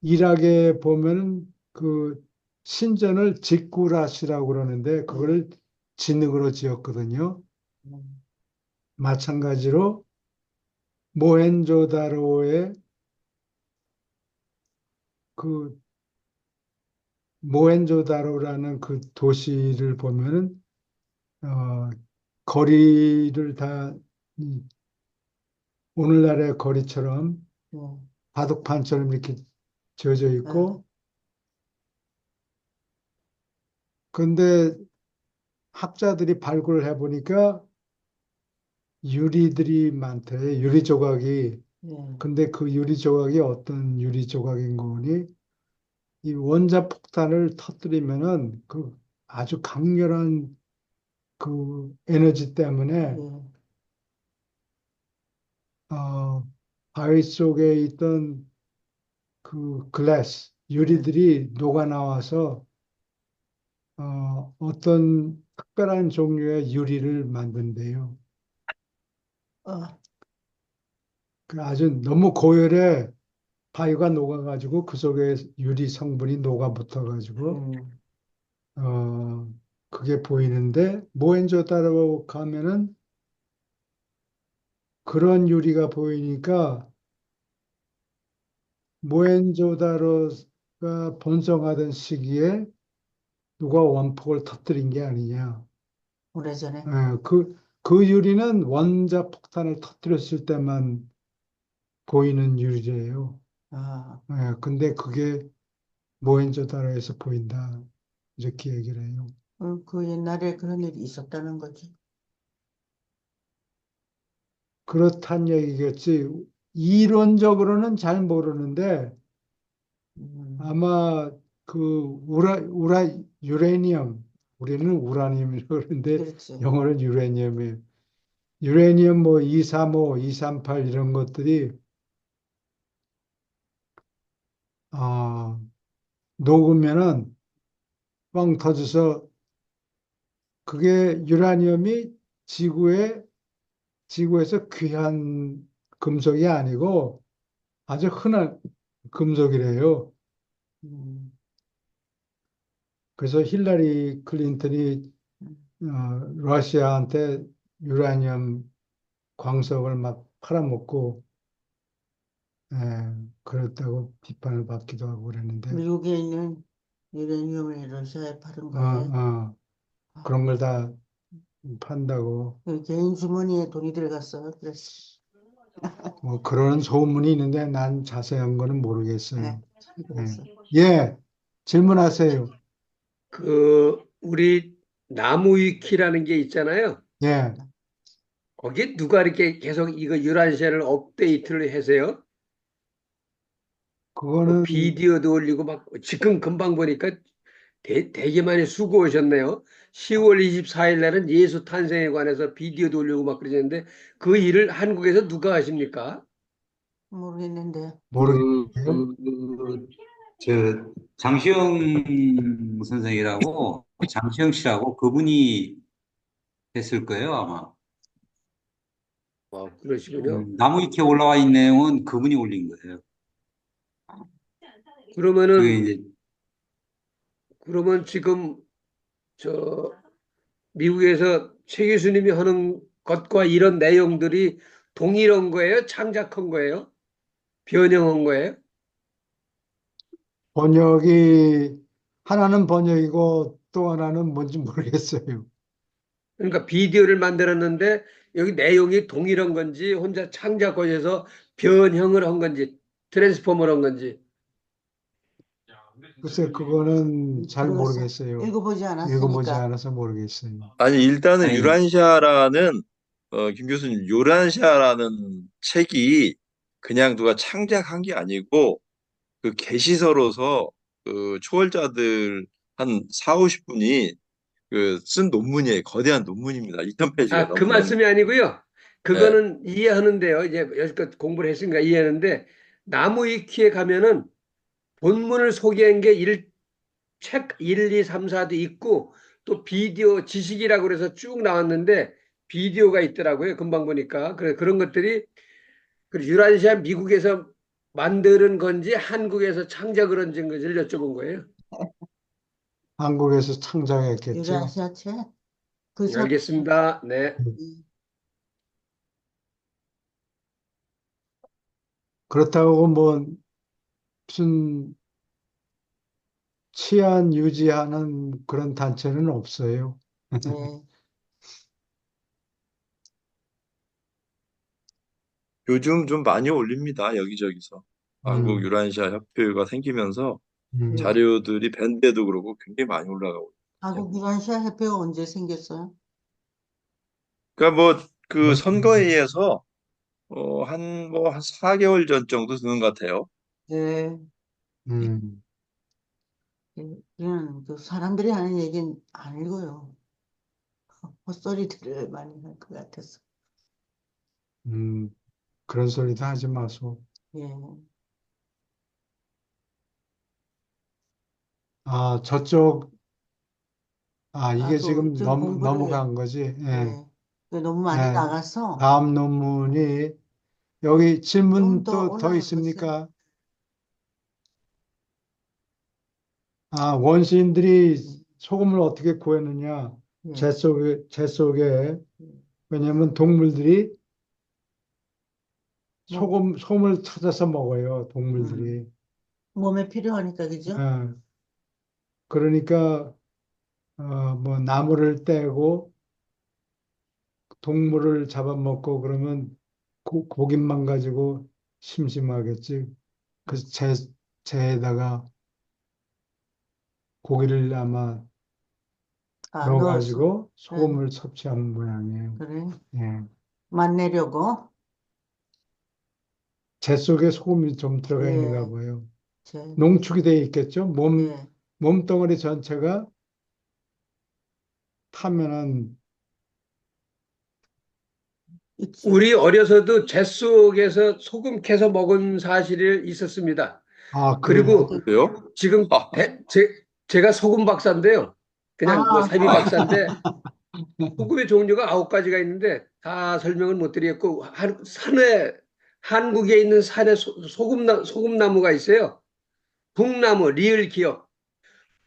Speaker 1: 이락에 보면 그 신전을 지꾸라시라고 그러는데 그거를 진흙으로 지었거든요.
Speaker 2: 음,
Speaker 1: 마찬가지로 모헨조다로의 그 모헨조다로라는 그 도시를 보면은 거리를 다 오늘날의 거리처럼
Speaker 2: 예.
Speaker 1: 바둑판처럼 이렇게 지어져
Speaker 2: 아,
Speaker 1: 있고, 근데 학자들이 발굴을 해보니까 유리들이 많대. 유리 조각이.
Speaker 2: 예.
Speaker 1: 근데 그 유리 조각이 어떤 유리 조각인 거니? 이 원자 폭탄을 터뜨리면은 그 아주 강렬한 그 에너지 때문에
Speaker 2: 예.
Speaker 1: 어, 바위 속에 있던 그 글래스
Speaker 2: 예.
Speaker 1: 유리들이 녹아 나와서 어떤 특별한 종류의 유리를 만든대요.
Speaker 2: 어,
Speaker 1: 그 아주 너무 고열에 바위가 녹아가지고 그 속에 유리 성분이 녹아 붙어가지고
Speaker 2: 음.
Speaker 1: 그게 보이는데 모헨조다로 가면은 그런 유리가 보이니까 모헨조다로가 번성하던 시기에 누가 원폭을 터뜨린 게 아니냐.
Speaker 2: 오래전에.
Speaker 1: 그 유리는 원자 폭탄을 터뜨렸을 때만 보이는 유리예요.
Speaker 2: 아,
Speaker 1: 근데 그게 모헨조다로에서 보인다. 이렇게 얘기를 해요.
Speaker 2: 그 옛날에 그런 일이 있었다는 거지.
Speaker 1: 그렇단 얘기겠지. 이론적으로는 잘 모르는데
Speaker 2: 음.
Speaker 1: 아마 그 유레니엄, 우리는 우라늄이라고 그러는데
Speaker 2: 그렇지.
Speaker 1: 영어는 유레니엄이에요. 유레니엄 뭐 235, 238 이런 것들이 어, 녹으면은 뻥 터져서 그게 유라늄이 지구에서 귀한 금속이 아니고 아주 흔한 금속이래요.
Speaker 2: 음.
Speaker 1: 그래서 힐러리 클린턴이 러시아한테 유라늄 광석을 막 팔아먹고 예, 그랬다고 비판을 받기도 하고 그랬는데
Speaker 2: 미국에 있는 유레늄을 러시아에 파는
Speaker 1: 어,
Speaker 2: 거예요.
Speaker 1: 어,
Speaker 2: 아,
Speaker 1: 그런 걸 다 판다고
Speaker 2: 그 개인 주머니에 돈이 들어갔어. 그래서.
Speaker 1: 뭐 그런 소문이 있는데 난 자세한 거는
Speaker 2: 네,
Speaker 1: 모르겠어요. 예,
Speaker 2: 그래서.
Speaker 1: 예, 질문하세요.
Speaker 6: 우리 나무 위키라는 게 있잖아요.
Speaker 1: 예,
Speaker 6: 거기에 누가 이렇게 계속 이거 유란시아를 업데이트를 해서요. 뭐
Speaker 1: 그거는
Speaker 6: 비디오도 올리고 막 지금 금방 보니까 되게 많이 수고하셨네요. 10월 24일 날은 예수 탄생에 관해서 비디오도 올리고 막 그러셨는데 그 일을 한국에서 누가 하십니까?
Speaker 2: 모르겠는데.
Speaker 1: 모르겠어요.
Speaker 7: 저 장시영 선생이라고 장시영 씨라고 그분이 했을 거예요, 아마.
Speaker 6: 그러시군요.
Speaker 7: 나무 위키에 올라와 있는 내용은 그분이 올린 거예요. 그게
Speaker 6: 그러면은
Speaker 7: 이제
Speaker 6: 그러면 지금 저 미국에서 최 교수님이 하는 것과 이런 내용들이 동일한 거예요? 창작한 거예요? 변형한 거예요?
Speaker 1: 번역이 하나는 번역이고 또 하나는 뭔지 모르겠어요.
Speaker 6: 그러니까 비디오를 만들었는데 여기 내용이 동일한 건지 혼자 창작하셔서 변형을 한 건지 트랜스포머를 한 건지.
Speaker 1: 글쎄, 그거는 잘
Speaker 2: 모르겠어.
Speaker 1: 모르겠어요.
Speaker 2: 읽어보지
Speaker 1: 읽어보지
Speaker 2: 않았으니까.
Speaker 1: 않아서 모르겠어요.
Speaker 4: 아니, 일단은
Speaker 7: 아니,
Speaker 4: 김 교수님, 유란시아라는 책이 그냥 누가 창작한 게 아니고, 그 게시서로서 그 초월자들 한 4, 50분이 그 쓴 논문이에요. 거대한 논문입니다. 2000페이지가
Speaker 6: 그
Speaker 4: 넘는.
Speaker 6: 말씀이 아니고요.
Speaker 4: 예.
Speaker 6: 그거는 이해하는데요. 이제 여기까지 공부를 했으니까 이해하는데 나무 위키에 가면은 본문을 소개한 게 책 1, 2, 3, 4도 있고 또 비디오 지식이라고 그래서 쭉 나왔는데 비디오가 있더라고요. 금방 보니까. 그래 그런 것들이 그 유란시아 미국에서 만드는 건지 한국에서 창작을 한 건지를 여쭤본 거예요.
Speaker 1: 한국에서 창작했겠죠.
Speaker 2: 유라시아 책? 그 사,
Speaker 6: 알겠습니다. 네.
Speaker 2: 음,
Speaker 1: 그렇다고 뭐 무슨 치안 유지하는 그런 단체는 없어요.
Speaker 2: 네.
Speaker 4: 요즘 좀 많이 올립니다. 여기저기서. 한국
Speaker 1: 음,
Speaker 4: 유라시아 협회가 생기면서
Speaker 2: 네.
Speaker 1: 음.
Speaker 4: 자료들이 밴드도 그렇고 굉장히 많이 올라가고 있거든요.
Speaker 2: 한국 유라시아 협회가 언제 생겼어요?
Speaker 4: 그러니까 뭐 그
Speaker 1: 뭐,
Speaker 4: 선거회의에서 한 4개월 전 정도 되는 것 같아요.
Speaker 2: 네.
Speaker 1: 음,
Speaker 2: 우리는 그 사람들이 하는 얘기는 안 읽어요. 헛소리들을 많이 할 것 같아서.
Speaker 1: 음, 그런 소리도 하지 마소.
Speaker 2: 예.
Speaker 1: 아, 저쪽, 이게
Speaker 2: 나도
Speaker 1: 지금
Speaker 2: 지금 공부를,
Speaker 1: 넘어간 거지. 예,
Speaker 2: 예. 너무 많이
Speaker 1: 예.
Speaker 2: 나가서
Speaker 1: 다음 논문이, 여기
Speaker 2: 좀
Speaker 1: 질문
Speaker 2: 더
Speaker 1: 또 더
Speaker 2: 올라갈 것이요.
Speaker 1: 있습니까? 원시인들이
Speaker 2: 음,
Speaker 1: 소금을 어떻게 구했느냐?
Speaker 2: 예.
Speaker 1: 재 속에,
Speaker 2: 음.
Speaker 1: 왜냐면 동물들이
Speaker 2: 뭐,
Speaker 1: 소금을 찾아서 먹어요,
Speaker 2: 음,
Speaker 1: 동물들이.
Speaker 2: 몸에 필요하니까, 그죠?
Speaker 1: 예, 그러니까, 뭐, 나무를 떼고 동물을 잡아먹고 그러면 고깃만 가지고 심심하겠지. 그래서 재에다가 고기를 아마
Speaker 2: 넣었어.
Speaker 1: 넣어가지고
Speaker 2: 예.
Speaker 1: 소금을 섭취한 모양이에요.
Speaker 2: 그래.
Speaker 1: 예.
Speaker 2: 맛내려고.
Speaker 1: 재 속에 소금이 좀 들어가 있는가
Speaker 2: 예.
Speaker 1: 봐요.
Speaker 2: 제,
Speaker 1: 농축이 되어 있겠죠?
Speaker 2: 예.
Speaker 1: 몸덩어리 전체가 타면은,
Speaker 2: 있지.
Speaker 6: 우리 어려서도 잿속에서 소금 캐서 먹은 사실이 있었습니다.
Speaker 1: 그래요?
Speaker 6: 그리고
Speaker 4: 그래요?
Speaker 6: 지금 제가 소금 박사인데요. 그냥 뭐
Speaker 2: 아,
Speaker 6: 사비 박사인데 소금의 종류가 9가지가 있는데 다 설명을 못 드리겠고 산에 한국에 있는 산에 소금나무가 있어요. 북나무, 리을 기억.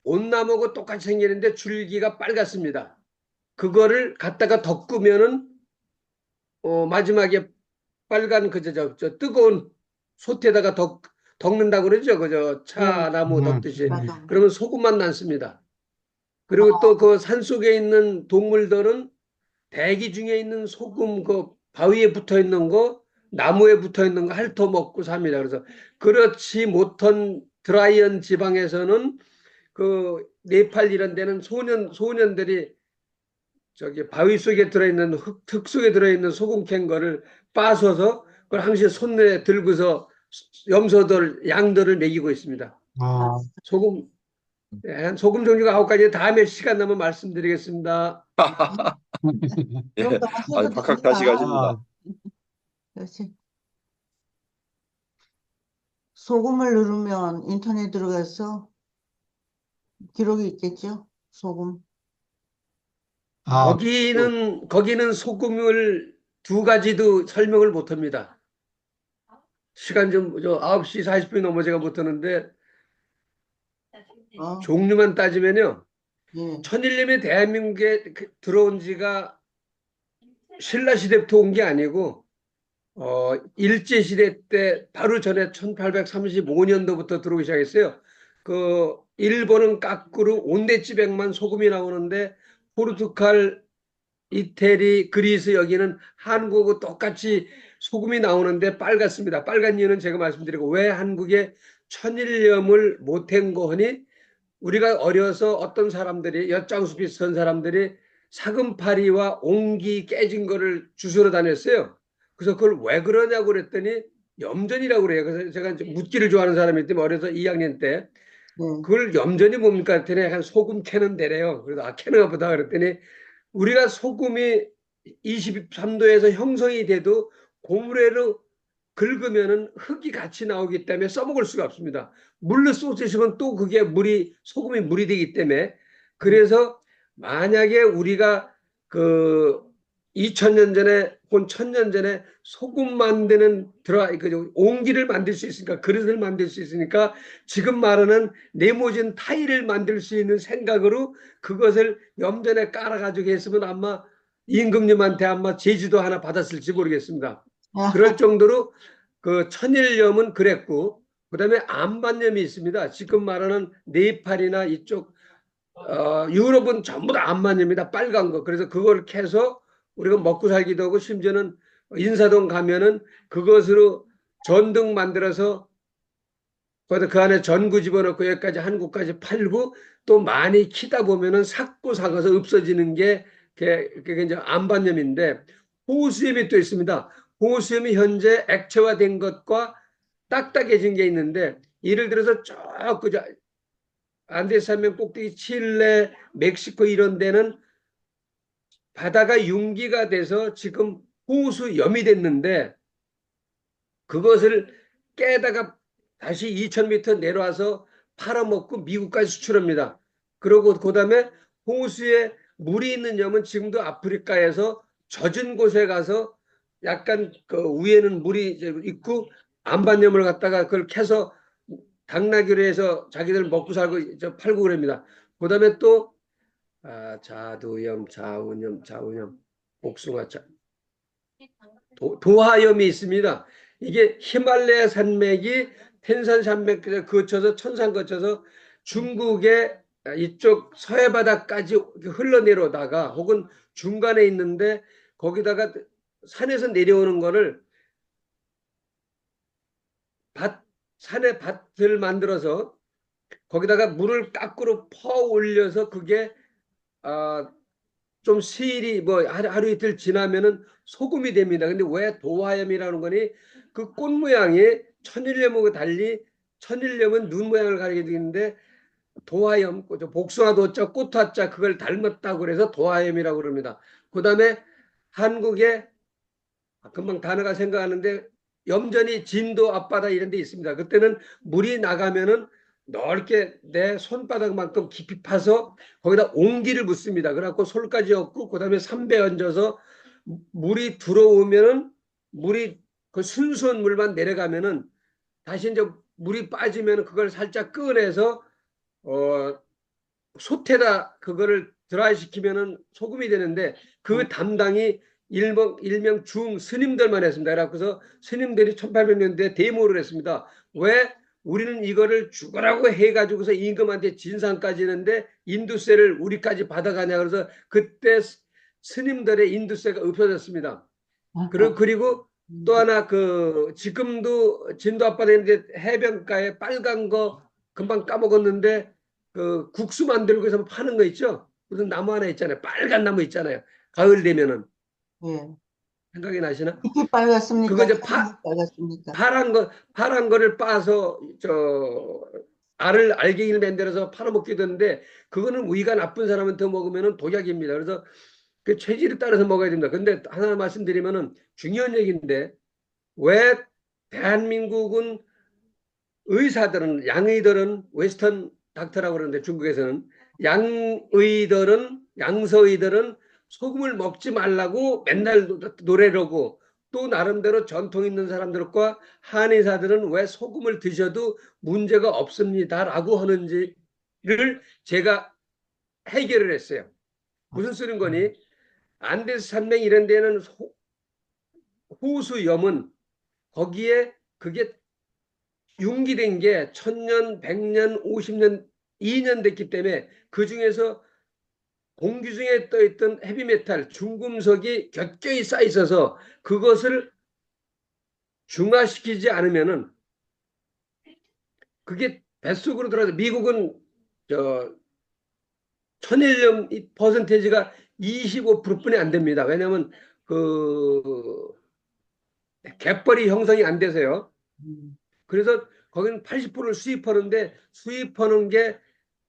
Speaker 6: 온나무하고 똑같이 생기는데 줄기가 빨갛습니다. 그거를 갖다가 덮으면은 마지막에 빨간 저 뜨거운 솥에다가 덮는다고 그러죠. 그저
Speaker 2: 예.
Speaker 6: 차나무 덮듯이.
Speaker 2: 맞아.
Speaker 6: 그러면 소금만 남습니다.
Speaker 2: 아,
Speaker 6: 그리고 또 그 산속에 있는 동물들은 대기 중에 있는 소금 그 바위에 붙어 있는 거, 나무에 붙어 있는 거 핥어 먹고 삽니다. 그래서 그렇지 못한 드라이언 지방에서는 그 네팔 이런 데는 소년들이 저기 바위 속에 들어있는 흙 속에 들어있는 소금 캔 거를 빠서서 그걸 항시 손에 들고서 염소들 양들을 먹이고 있습니다.
Speaker 2: 아,
Speaker 1: 아,
Speaker 6: 소금 소금 종류가 9가지 다음에 시간 나면 말씀드리겠습니다.
Speaker 4: 예.
Speaker 2: 좀 더 하셔도
Speaker 4: 아주 박학다식하십니다.
Speaker 1: 아,
Speaker 2: 그렇지. 소금을 누르면 인터넷 들어가서 기록이 있겠죠? 소금.
Speaker 1: 아,
Speaker 6: 거기는 소금을 2가지도 설명을 못 합니다. 시간 좀 9시 40분이 넘어 제가 못 하는데
Speaker 2: 어,
Speaker 6: 종류만 따지면요.
Speaker 2: 예.
Speaker 6: 천일염이 대한민국에 들어온 지가 신라 시대부터 온 게 아니고 일제 시대 때 바로 전에 1835년도부터 들어오기 시작했어요. 그 일본은 까꾸로 온대지백만 소금이 나오는데 포르투갈, 이태리, 그리스 여기는 한국하고 똑같이 소금이 나오는데 빨갛습니다. 빨간 이유는 제가 말씀드리고 왜 한국에 천일염을 못한 거 하니 우리가 어려서 어떤 사람들이 엿장수 비슷한 사람들이 사금파리와 옹기 깨진 거를 주스러 다녔어요. 그래서 그걸 왜 그러냐고 그랬더니 염전이라고 그래요. 그래서 제가 묻기를 좋아하는 사람이 때문에 어려서 2학년 때
Speaker 2: 네.
Speaker 6: 그걸 염전이 뭡니까 했더니 약간 소금 캐는 데래요. 그래서 캐는가 보다 그랬더니 우리가 소금이 23도에서 형성이 돼도 고무래로 긁으면은 흙이 같이 나오기 때문에 써먹을 수가 없습니다. 물로 쏟으시면 또 그게 소금이 물이 되기 때문에 그래서 만약에 우리가 그 2000년 전에 혹은 1000년 전에 소금 만드는 옹기를 만들 수 있으니까 그릇을 만들 수 있으니까 지금 말하는 네모진 타일을 만들 수 있는 생각으로 그것을 염전에 깔아가지고 했으면 아마 임금님한테 아마 제지도 하나 받았을지 모르겠습니다. 그럴 정도로 그 천일염은 그랬고 그다음에 암반염이 있습니다. 지금 말하는 네팔이나 이쪽 유럽은 전부 다 암반염입니다. 빨간 거. 그래서 그걸 캐서 우리가 먹고 살기도 하고 심지어는 인사동 가면은 그것으로 전등 만들어서 거기다 그 안에 전구 집어넣고 여기까지 한국까지 팔고 또 많이 키다 보면은 삭고 삭아서 없어지는 게 그게 이제 암반염인데 호수염이 또 있습니다. 호수염이 현재 액체화된 것과 딱딱해진 게 있는데 예를 들어서 저그 안데스 산맥 꼭대기 칠레, 멕시코 이런 데는 바다가 융기가 돼서 지금 호수염이 됐는데 그것을 깨다가 다시 2000m 내려와서 팔아먹고 미국까지 수출합니다. 그리고 그다음에 호수에 물이 있는 염은 지금도 아프리카에서 젖은 곳에 가서 약간 그 위에는 물이 있고 안반염을 갖다가 그걸 캐서 당나귀로 해서 자기들 먹고 살고 팔고 그럽니다. 그다음에 또 자두염, 자운염, 복숭아차, 도하염이 있습니다. 이게 히말라야 산맥이 텐산 산맥 거쳐서 천산 거쳐서 중국의 이쪽 서해 바다까지 흘러내려다가 혹은 중간에 있는데 거기다가 산에서 내려오는 거를 산에 밭을 만들어서 거기다가 물을 거꾸로 퍼 올려서 그게 좀 시일이 뭐 하루 이틀 지나면은 소금이 됩니다. 근데 왜 도화염이라는 거니 그 꽃 모양이 천일염하고 달리 천일염은 눈 모양을 가리게 되는데 도화염, 복숭아 도자, 꽃 화자 그걸 닮았다고 그래서 도화염이라고 그럽니다. 그다음에 한국에 금방 단어가 생각하는데 염전이 진도 앞바다 이런 데 있습니다. 그때는 물이 나가면은 넓게 내 손바닥만큼 깊이 파서 거기다 옹기를 붓습니다. 그래갖고 솔까지 얹고 그다음에 삼배 얹어서 물이 들어오면은 물이 그 순수한 물만 내려가면은 다시 이제 물이 빠지면 그걸 살짝 꺼내서 솥에다 그거를 드라이 시키면은 소금이 되는데 그 담당이 일명 중 스님들만 했습니다. 그래서 스님들이 1800년대에 데모를 했습니다. 왜 우리는 이거를 죽으라고 해가지고서 임금한테 진상까지 했는데 인두세를 우리까지 받아가냐. 그래서 그때 스님들의 인두세가 없어졌습니다. 그리고 또 하나 그 지금도 진도 앞바다에 해변가에 빨간 거 금방 까먹었는데 그 국수 만들고 해서 파는 거 있죠? 무슨 나무 하나 있잖아요. 빨간 나무 있잖아요. 가을 되면은
Speaker 2: 예.
Speaker 6: 생각이 나시나?
Speaker 2: 잎이 빨갛습니까?
Speaker 6: 그거 이제
Speaker 2: 빨갛습니까?
Speaker 6: 파란 거를 빠서 알갱이를 만들어서 팔아먹기도 하는데 그거는 위가 나쁜 사람한테 먹으면 독약입니다. 그래서 그 체질에 따라서 먹어야 됩니다. 근데 하나 말씀드리면은 중요한 얘기인데 왜 대한민국은 의사들은 양의들은 웨스턴 닥터라고 그러는데 중국에서는 양서의들은 소금을 먹지 말라고 맨날 노래를 하고 또 나름대로 전통 있는 사람들과 한의사들은 왜 소금을 드셔도 문제가 없습니다라고 하는지를 제가 해결을 했어요. 무슨 쓰는 거니? 안데스 산맥 이런 데는 호수염은 거기에 그게 융기된 게 1000년, 100년, 50년, 2년 됐기 때문에 그 중에서 공기 중에 떠있던 헤비메탈, 중금속이 겹겹이 쌓여 있어서 그것을 중화시키지 않으면은 그게 뱃속으로 들어가서 미국은 천일염 퍼센테이지가 25%뿐이 안 됩니다. 왜냐하면 그 갯벌이 형성이 안 돼서요. 그래서 거기는 80%를 수입하는데 수입하는 게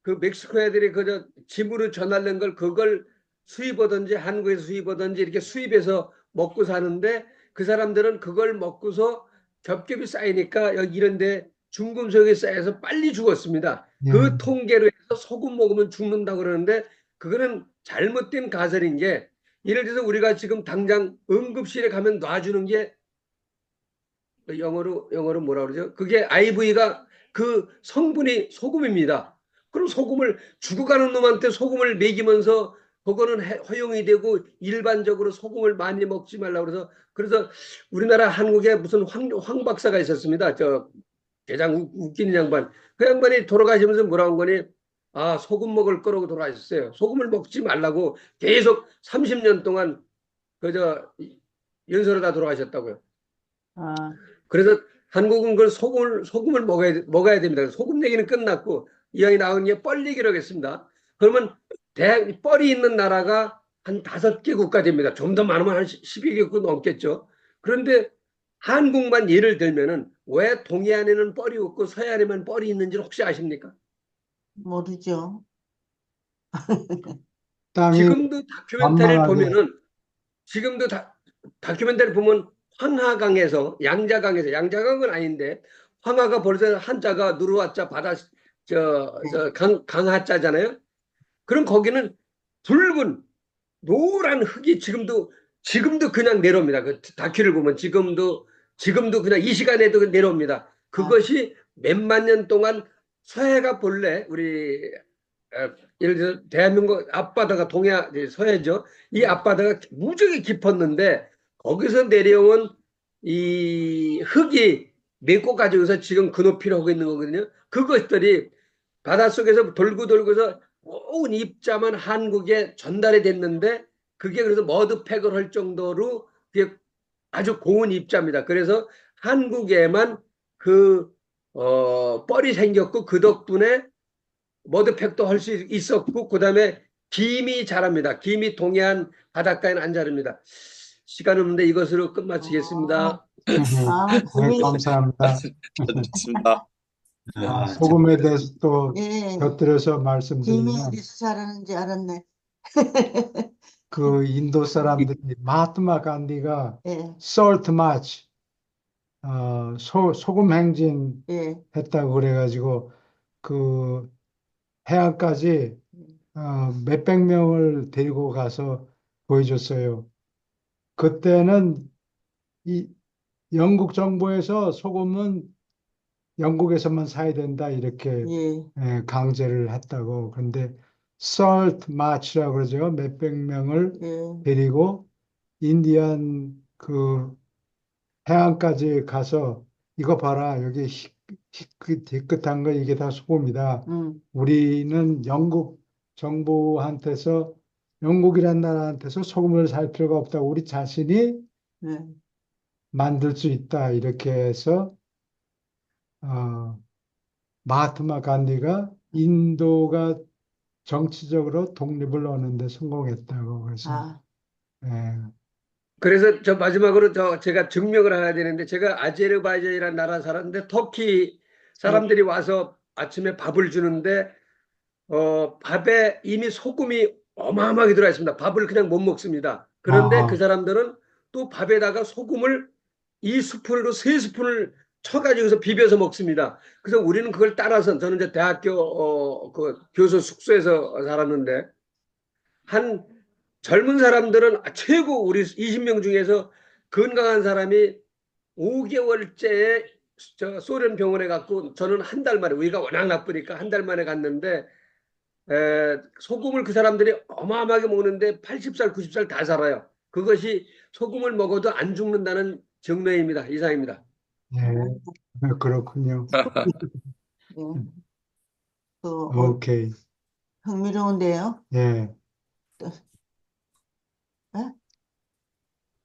Speaker 6: 그 멕시코 애들이 그저 집으로 전하는 걸 그걸 수입하든지 한국에서 수입하든지 이렇게 수입해서 먹고 사는데 그 사람들은 그걸 먹고서 겹겹이 쌓이니까 여기 이런데 중금속이 쌓여서 빨리 죽었습니다. 그 통계로 해서 소금 먹으면 죽는다고 그러는데 그거는 잘못된 가설인 게 예를 들어서 우리가 지금 당장 응급실에 가면 놔주는 게 영어로 뭐라 그러죠? 그게 IV가 그 성분이 소금입니다. 그럼 소금을 죽어가는 놈한테 소금을 먹이면서 그거는 허용이 되고 일반적으로 소금을 많이 먹지 말라고 그래서 우리나라 한국에 무슨 황 박사가 있었습니다. 가장 웃기는 양반. 그 양반이 돌아가시면서 뭐라고 한 거니? 아, 소금 먹을 거라고 돌아가셨어요. 소금을 먹지 말라고 계속 30년 동안 그저 연설하다 돌아가셨다고요.
Speaker 2: 아,
Speaker 6: 그래서 한국은 그걸 소금을 먹어야 됩니다. 소금 얘기는 끝났고 이왕이 나온 게 뻘 얘기를 하겠습니다. 그러면 뻘이 있는 나라가 한 5개 국가 됩니다. 좀 더 많으면 한 12개 국가 넘겠죠. 그런데 한국만 예를 들면은 왜 동해안에는 뻘이 없고 서해안에만 뻘이 있는지 혹시 아십니까?
Speaker 2: 모르죠.
Speaker 1: 땅이
Speaker 6: 지금도 다큐멘터리를
Speaker 1: 완만하게.
Speaker 6: 보면은 지금도 다큐멘터리 보면 황하강에서 양자강은 아닌데 황하가 벌써 한자가 누르와자 바다
Speaker 2: 네.
Speaker 6: 강하자잖아요. 그럼 거기는 붉은 노란 흙이 지금도 그냥 내려옵니다. 그 다큐를 보면 지금도 그냥 이 시간에도 내려옵니다.
Speaker 2: 아,
Speaker 6: 그것이 몇만 년 동안 서해가 본래 우리 예를 들어 대한민국 앞바다가 서해죠. 이 앞바다가 무지하게 깊었는데 거기서 내려온 이 흙이 메꿔 가지고서 지금 그 높이를 하고 있는 거거든요. 그것들이 바닷속에서 돌고 돌고서 온 입자만 한국에 전달이 됐는데 그게 그래서 머드팩을 할 정도로 그게 아주 고운 입자입니다. 그래서 한국에만 뻘이 생겼고 그 덕분에 머드팩도 할 수 있었고 그다음에 김이 자랍니다. 김이 동해안 바닷가에는 안 자랍니다. 시간 없는데 이것으로
Speaker 2: 아,
Speaker 6: 끝마치겠습니다.
Speaker 2: 아,
Speaker 1: 네,
Speaker 2: 김이,
Speaker 1: 감사합니다.
Speaker 4: 잘 듣습니다.
Speaker 7: 참,
Speaker 1: 소금에 대해서 또
Speaker 2: 예,
Speaker 1: 곁들여서
Speaker 2: 김이
Speaker 1: 말씀드리면
Speaker 2: 어디서 자라는지 알았네.
Speaker 1: 그 인도 사람들이 마하트마 간디가
Speaker 2: 예,
Speaker 1: salt march, 소금 행진
Speaker 2: 예,
Speaker 1: 했다고 그래가지고 그 해안까지 몇백 명을 데리고 가서 보여줬어요. 그때는 이 영국 정부에서 소금은 영국에서만 사야 된다 이렇게
Speaker 2: 예,
Speaker 1: 강제를 했다고. 그런데 salt march라고 그러죠. 몇백 명을
Speaker 2: 예,
Speaker 1: 데리고 인디안 그 해안까지 가서 이거 봐라. 여기 희끗한 거 이게 다 소금이다.
Speaker 2: 음,
Speaker 1: 우리는 영국 정부한테서 영국이란 나라한테서 소금을 살 필요가 없다고 우리 자신이
Speaker 2: 예.
Speaker 1: 만들 수 있다. 이렇게 해서 마하트마 간디가 인도가 정치적으로 독립을 얻는데 성공했다고. 그래서
Speaker 2: 아,
Speaker 1: 예,
Speaker 6: 그래서 저 마지막으로 제가 증명을 해야 되는데 제가 아제르바이잔이라는 나라 살았는데 터키
Speaker 2: 예,
Speaker 6: 사람들이 와서 아침에 밥을 주는데 밥에 이미 소금이 어마어마하게 들어가 있습니다. 밥을 그냥 못 먹습니다. 그런데 그
Speaker 1: 아,
Speaker 6: 사람들은 또 밥에다가 소금을 2스푼으로 3스푼을 쳐가지고서 비벼서 먹습니다. 그래서 우리는 그걸 따라서 저는 이제 대학교 그 교수 숙소에서 살았는데 한 젊은 사람들은 최고 우리 20명 중에서 건강한 사람이 5개월째에 저 소련 병원에 갔고 저는 한 달 만에 우리가 워낙 나쁘니까 한 달 만에 갔는데 소금을 그 사람들이 어마어마하게 먹는데 80살, 90살 다 살아요. 그것이 소금을 먹어도 안 죽는다는 증명입니다. 이상입니다.
Speaker 1: 예, 그렇군요.
Speaker 2: 예. 그,
Speaker 1: 오케이.
Speaker 2: 흥미로운데요.
Speaker 1: 예.
Speaker 2: 또, 예?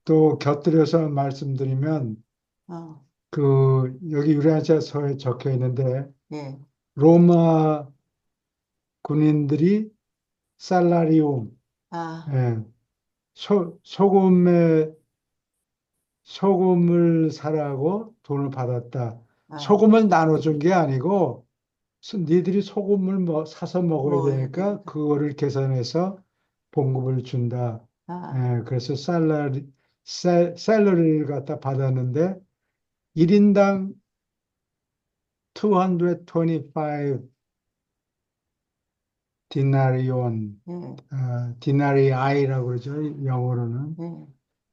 Speaker 1: 또 곁들여서 말씀드리면
Speaker 2: 어,
Speaker 1: 그 여기 유래한자서에 적혀 있는데
Speaker 2: 예,
Speaker 1: 로마 군인들이 살라리움,
Speaker 2: 아,
Speaker 1: 예, 소금에 소금을 사라고 돈을 받았다.
Speaker 2: 아,
Speaker 1: 소금을 나눠준 게 아니고 니들이 소금을 사서 먹어야
Speaker 2: 먹어야
Speaker 1: 되니까
Speaker 2: 된다.
Speaker 1: 그거를 계산해서 봉급을 준다.
Speaker 2: 아,
Speaker 1: 예, 그래서 샐러리를 갖다 받았는데 1인당 225 디나리온,
Speaker 2: 예,
Speaker 1: 디나리아이라고 그러죠. 영어로는.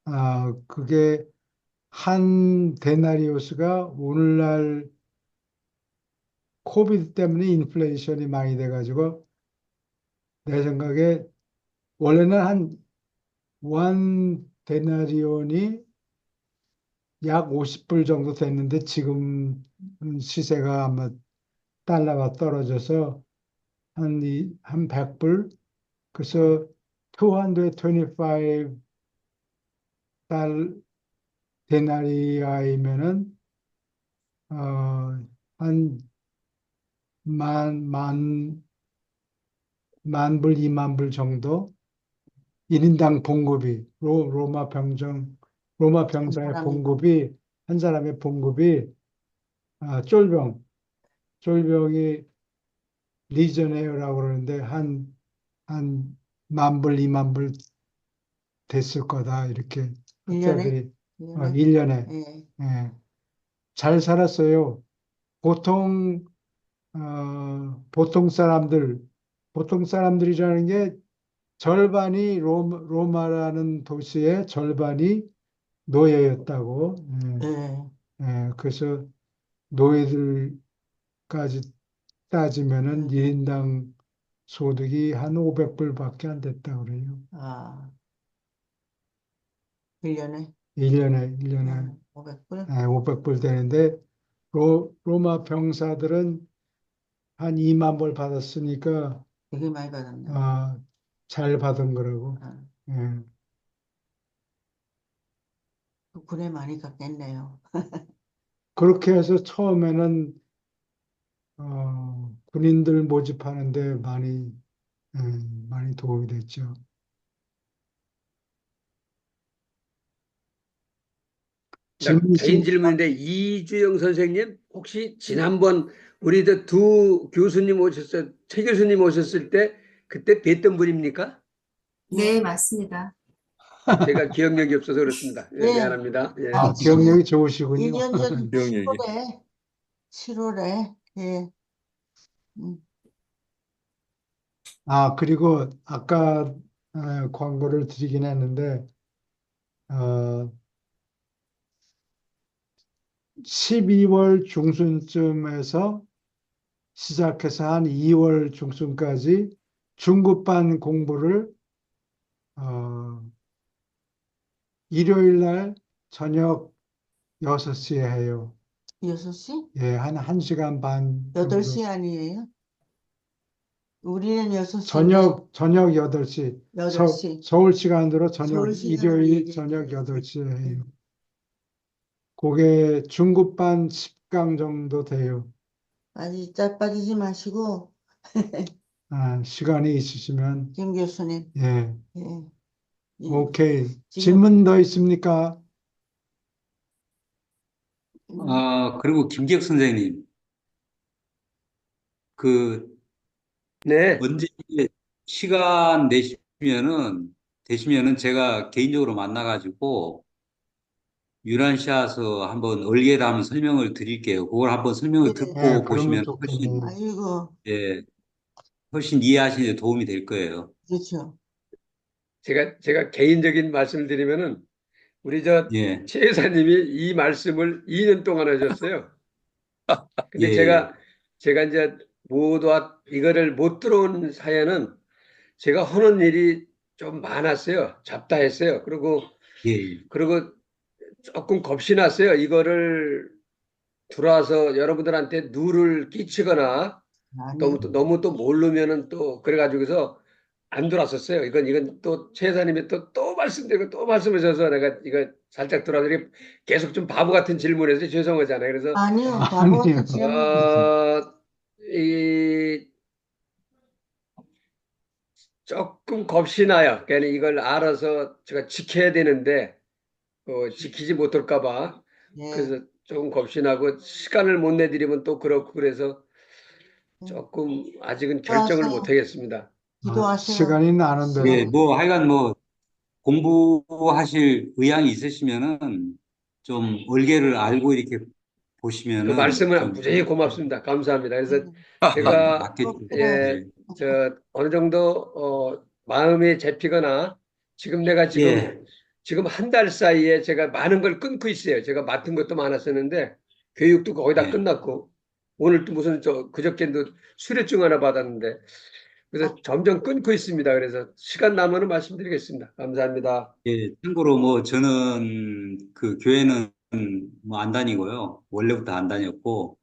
Speaker 2: 예,
Speaker 1: 그게 한 데나리오스가 오늘날 코비드 때문에 인플레이션이 많이 돼가지고 내 생각에 원래는 한 원 데나리온이 약 50불 정도 됐는데 지금 시세가 아마 달러가 떨어져서 한 100불? 그래서 225 달 데나리아이면은 한 만, 만 불, 2만 불 정도 1인당 봉급이 로마
Speaker 2: 한
Speaker 1: 병사의
Speaker 2: 사람이.
Speaker 1: 봉급이 한 사람의 봉급이 쫄병이 리저네어라고 그러는데 한 만 불, 2만 불 됐을 거다 이렇게
Speaker 2: 1년에?
Speaker 1: 학자들이
Speaker 2: 1년에?
Speaker 1: 1년에
Speaker 2: 예.
Speaker 1: 잘 살았어요. 보통 보통 사람들이라는 게 절반이 로마라는 도시의 절반이 노예였다고.
Speaker 2: 예.
Speaker 1: 그래서 노예들까지 따지면은 1인당 소득이 한 500불밖에 안 됐다 그래요.
Speaker 2: 아, 1년에?
Speaker 1: 1년에
Speaker 2: 500불?
Speaker 1: 500불 되는데 로마 병사들은 한 2만 불 받았으니까
Speaker 2: 되게 많이 받았네.
Speaker 1: 잘 받은 거라고.
Speaker 2: 아,
Speaker 1: 예.
Speaker 2: 군에 많이 갔겠네요.
Speaker 1: 그렇게 해서 처음에는 군인들 모집하는데 예, 많이 도움이 됐죠.
Speaker 6: 나
Speaker 1: 질문
Speaker 6: 개인
Speaker 1: 있습니까?
Speaker 6: 질문인데 이주영 선생님 혹시 지난번 우리 두 교수님 최 교수님 오셨을 때 그때 뵀던 분입니까?
Speaker 3: 네, 맞습니다.
Speaker 6: 제가 기억력이 없어서 그렇습니다. 예,
Speaker 2: 예.
Speaker 6: 미안합니다. 예.
Speaker 1: 기억력이 좋으시군요.
Speaker 2: 2년 전
Speaker 4: 기억력이.
Speaker 2: 7월에, 예. 음,
Speaker 1: 그리고 아까 광고를 드리긴 했는데, 어, 12월 중순쯤에서 시작해서 한 2월 중순까지 중급반 공부를 어, 일요일 날 저녁 6시에 해요.
Speaker 2: 6시?
Speaker 1: 예, 한 1시간 반 정도.
Speaker 2: 8시 아니에요? 우리는 6시인데,
Speaker 1: 저녁 8시.
Speaker 2: 8시.
Speaker 1: 서울 시간으로
Speaker 2: 서울 시간으로
Speaker 1: 일요일
Speaker 2: 얘기해
Speaker 1: 저녁
Speaker 2: 줘요.
Speaker 1: 8시에 해요. 그게 중급반 10강 정도 돼요.
Speaker 2: 아직 짜 빠지지 마시고,
Speaker 1: 시간이 있으시면,
Speaker 2: 김 교수님,
Speaker 1: 예,
Speaker 2: 예.
Speaker 1: 오케이.
Speaker 2: 지금,
Speaker 1: 질문 더 있습니까?
Speaker 7: 그리고 김기혁 선생님, 그
Speaker 6: 네.
Speaker 7: 언제 시간 되시면은 제가 개인적으로 만나가지고 유란시아서 한번 얼개담 설명을 드릴게요. 그걸 한번 설명을
Speaker 2: 네.
Speaker 1: 예,
Speaker 7: 듣고
Speaker 1: 그러면
Speaker 7: 보시면 훨씬,
Speaker 1: 좋겠네요.
Speaker 2: 아이고,
Speaker 7: 예, 훨씬 이해하시는 데 도움이 될 거예요.
Speaker 2: 그렇죠.
Speaker 6: 제가 개인적인 말씀을 드리면은 우리
Speaker 7: 예,
Speaker 6: 최 여사님이 이 말씀을 2년 동안 하셨어요.
Speaker 7: 예,
Speaker 6: 근데
Speaker 7: 예,
Speaker 6: 제가 이제 이거를 못 들어온 사연은 제가 하는 일이 좀 많았어요. 잡다했어요.
Speaker 7: 예, 예.
Speaker 6: 그리고 조금 겁이 났어요. 이거를 들어와서 여러분들한테 누를 끼치거나
Speaker 2: 아니,
Speaker 6: 너무 또 모르면은 또 그래가지고서 안 들어왔었어요. 이건 또 최사님이 또 말씀드리고 또 말씀하셔서 내가 이거 살짝 들어가더니 계속 좀 바보 같은 질문해서 죄송하잖아요. 그래서
Speaker 2: 아니요, 바보
Speaker 1: 아니요.
Speaker 2: 같은 질문.
Speaker 6: 이 조금 겁이 나요. 그러니까 이걸 알아서 제가 지켜야 되는데 지키지 못할까 봐.
Speaker 2: 예.
Speaker 6: 그래서 조금 겁이 나고 시간을 못 내드리면 또 그렇고 그래서 조금 아직은 결정을 못
Speaker 2: 기도하세요.
Speaker 6: 하겠습니다.
Speaker 2: 기도하세요.
Speaker 1: 시간이 나는
Speaker 7: 예,
Speaker 1: 대로.
Speaker 2: 시간이.
Speaker 7: 뭐 하여간 뭐 공부하실 의향이 있으시면은 좀 얼개를 알고 이렇게
Speaker 6: 그
Speaker 7: 보시면은
Speaker 6: 말씀을
Speaker 7: 좀
Speaker 6: 무지히 고맙습니다. 감사합니다. 그래서
Speaker 2: 예.
Speaker 7: 예,
Speaker 6: 제가
Speaker 7: 맞겠죠.
Speaker 2: 꼭 그래.
Speaker 6: 예,
Speaker 7: 예,
Speaker 6: 어느 정도 마음이 잡히거나 지금 내가
Speaker 7: 예,
Speaker 6: 지금 한 달 사이에 제가 많은 걸 끊고 있어요. 제가 맡은 것도 많았었는데 교육도 거의 다
Speaker 7: 예.
Speaker 6: 끝났고 오늘 또 무슨 그저께도 수료증 하나 받았는데 그래서
Speaker 2: 어,
Speaker 6: 점점 끊고 있습니다. 그래서 시간 나면은 말씀드리겠습니다. 감사합니다.
Speaker 7: 예, 참고로 뭐 저는 그 교회는 뭐 안 다니고요. 원래부터 안 다녔고,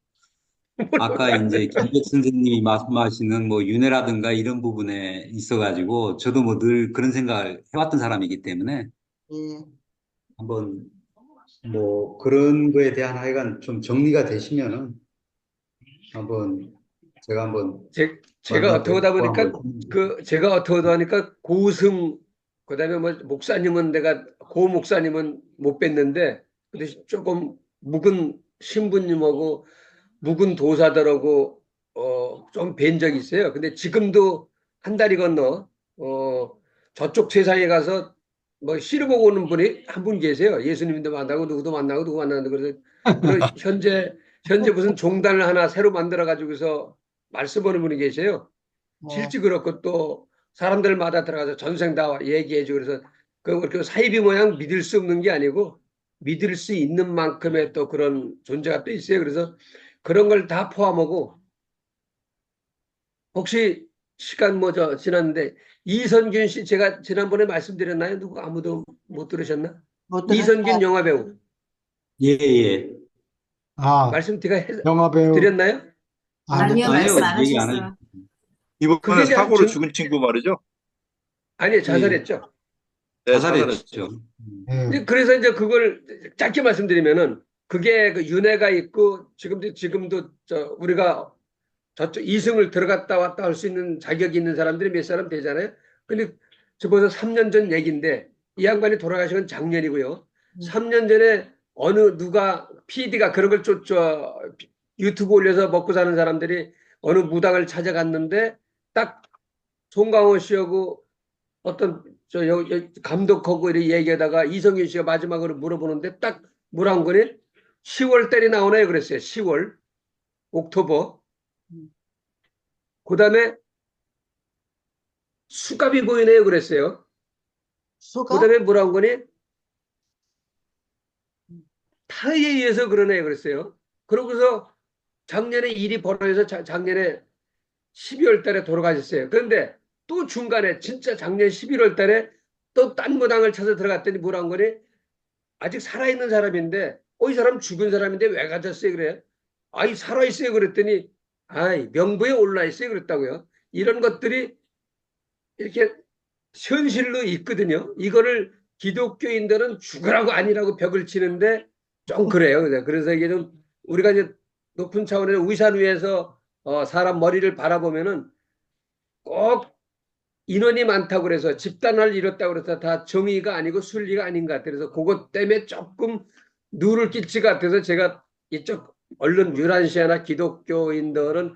Speaker 7: 아까 이제 김백 선생님이 말씀하시는 뭐 윤회라든가 이런 부분에 있어가지고, 저도 뭐 늘 그런 생각을 해왔던 사람이기 때문에,
Speaker 2: 예.
Speaker 7: 한번 뭐 그런 거에 대한 하여간 좀 정리가 되시면은, 제가 한번
Speaker 6: 제가
Speaker 7: 얼마
Speaker 6: 어떻게 하다
Speaker 7: 뵙고
Speaker 6: 보니까
Speaker 7: 한번
Speaker 6: 제가 어떻게 하다 보니까 고승 그다음에 뭐 목사님은 내가 고 목사님은 못 뵀는데 근데 조금 묵은 신부님하고 묵은 도사들하고 좀 뵌 적이 있어요. 근데 지금도 한 다리 건너 저쪽 세상에 가서 뭐 시를 보고 오는 분이 한 분 계세요. 예수님도 만나고 누구도 만나고 누구 만나는데 그래서 현재 무슨 종단을 하나 새로 만들어 가지고서 말씀하는 분이 계세요.
Speaker 2: 네.
Speaker 6: 실제 그렇고 또 사람들마다 들어가서 전생 다 얘기해주고 그래서 그 사이비 모양 믿을 수 없는 게 아니고 믿을 수 있는 만큼의 또 그런 존재가 또 있어요. 그래서 그런 걸 다 포함하고 혹시 시간 뭐 지났는데 이선균 씨 제가 지난번에 말씀드렸나요? 누구 아무도 못 들으셨나?
Speaker 2: 못
Speaker 6: 이선균
Speaker 2: 들었어요.
Speaker 6: 영화 배우
Speaker 7: 예, 예.
Speaker 1: 아,
Speaker 6: 말씀 제가
Speaker 1: 영화배우
Speaker 6: 드렸나요?
Speaker 3: 아니요,
Speaker 1: 아니,
Speaker 3: 말씀
Speaker 7: 아니요,
Speaker 3: 안
Speaker 7: 얘기 안
Speaker 3: 하셨어요.
Speaker 7: 해요.
Speaker 6: 그게
Speaker 4: 이번에
Speaker 6: 이제
Speaker 4: 사고로 죽은 친구 말이죠?
Speaker 6: 아니
Speaker 7: 예,
Speaker 6: 자살했죠.
Speaker 4: 네, 자살했죠.
Speaker 7: 자살했죠.
Speaker 1: 예,
Speaker 6: 근데 그래서 이제 그걸 짧게 말씀드리면은 그게 그 윤회가 있고 지금도 우리가 저쪽 이승을 들어갔다 왔다 할 수 있는 자격이 있는 사람들이 몇 사람 되잖아요. 근데 저 벌써 3년 전 얘기인데 이 양반이 돌아가신 건 작년이고요. 3년 전에 어느 누가 PD가 그런 걸 유튜브 올려서 먹고 사는 사람들이 어느 무당을 찾아갔는데 딱 송강호 씨하고 어떤 감독하고 이렇게 얘기하다가 이성윤 씨가 마지막으로 물어보는데 딱 물어본 거니 10월 달이 나오나요? 그랬어요. 10월, 옥토버. 그 다음에 수갑이 보이네요. 그랬어요. 그
Speaker 2: 수가?
Speaker 6: 다음에 뭐라고 거니? 타의에 의해서 그러네요. 그랬어요. 그러고서 작년에 일이 벌어져서 작년에 12월 달에 돌아가셨어요. 그런데 또 중간에 진짜 작년 11월 달에 또 딴 무당을 찾아 들어갔더니 뭐라고 거니? 아직 살아있는 사람인데 이 사람 죽은 사람인데 왜 가졌어요? 그래. 아이 살아있어요. 그랬더니 아이 명부에 올라있어요. 그랬다고요. 이런 것들이 이렇게 현실로 있거든요. 이거를 기독교인들은 죽으라고 아니라고 벽을 치는데 좀 그래요. 그래서 이게 좀 우리가 이제 높은 차원의 위산 위에서 사람 머리를 바라보면은 꼭 인원이 많다고 그래서 집단을 이뤘다고 그래서 다 정의가 아니고 순리가 아닌 것 같아요. 그래서 그것 때문에 조금 누를 끼칠 것 같아서 제가 이쪽 언론 유란시아나 기독교인들은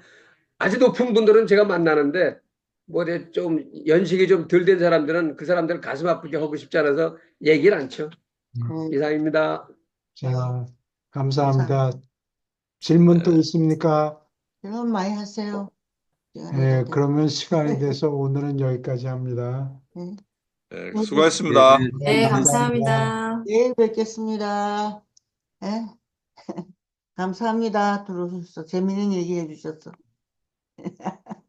Speaker 6: 아주 높은 분들은 제가 만나는데 뭐 좀 연식이 좀 덜 된 사람들은 그 사람들 가슴 아프게 하고 싶지 않아서 얘기를 않죠. 이상입니다.
Speaker 1: 자, 감사합니다. 질문 또 있습니까?
Speaker 2: 질문 많이 하세요. 시간이
Speaker 1: 예,
Speaker 2: 다 됐-
Speaker 1: 그러면 시간이 돼서 오늘은 여기까지 합니다.
Speaker 2: 네.
Speaker 4: 네,
Speaker 7: 네,
Speaker 4: 수고하셨습니다.
Speaker 1: 네,
Speaker 3: 네,
Speaker 1: 감사합니다.
Speaker 3: 감사합니다.
Speaker 2: 내일 뵙겠습니다. 네. 감사합니다. 들어오셔서 재미있는 얘기 해주셔서.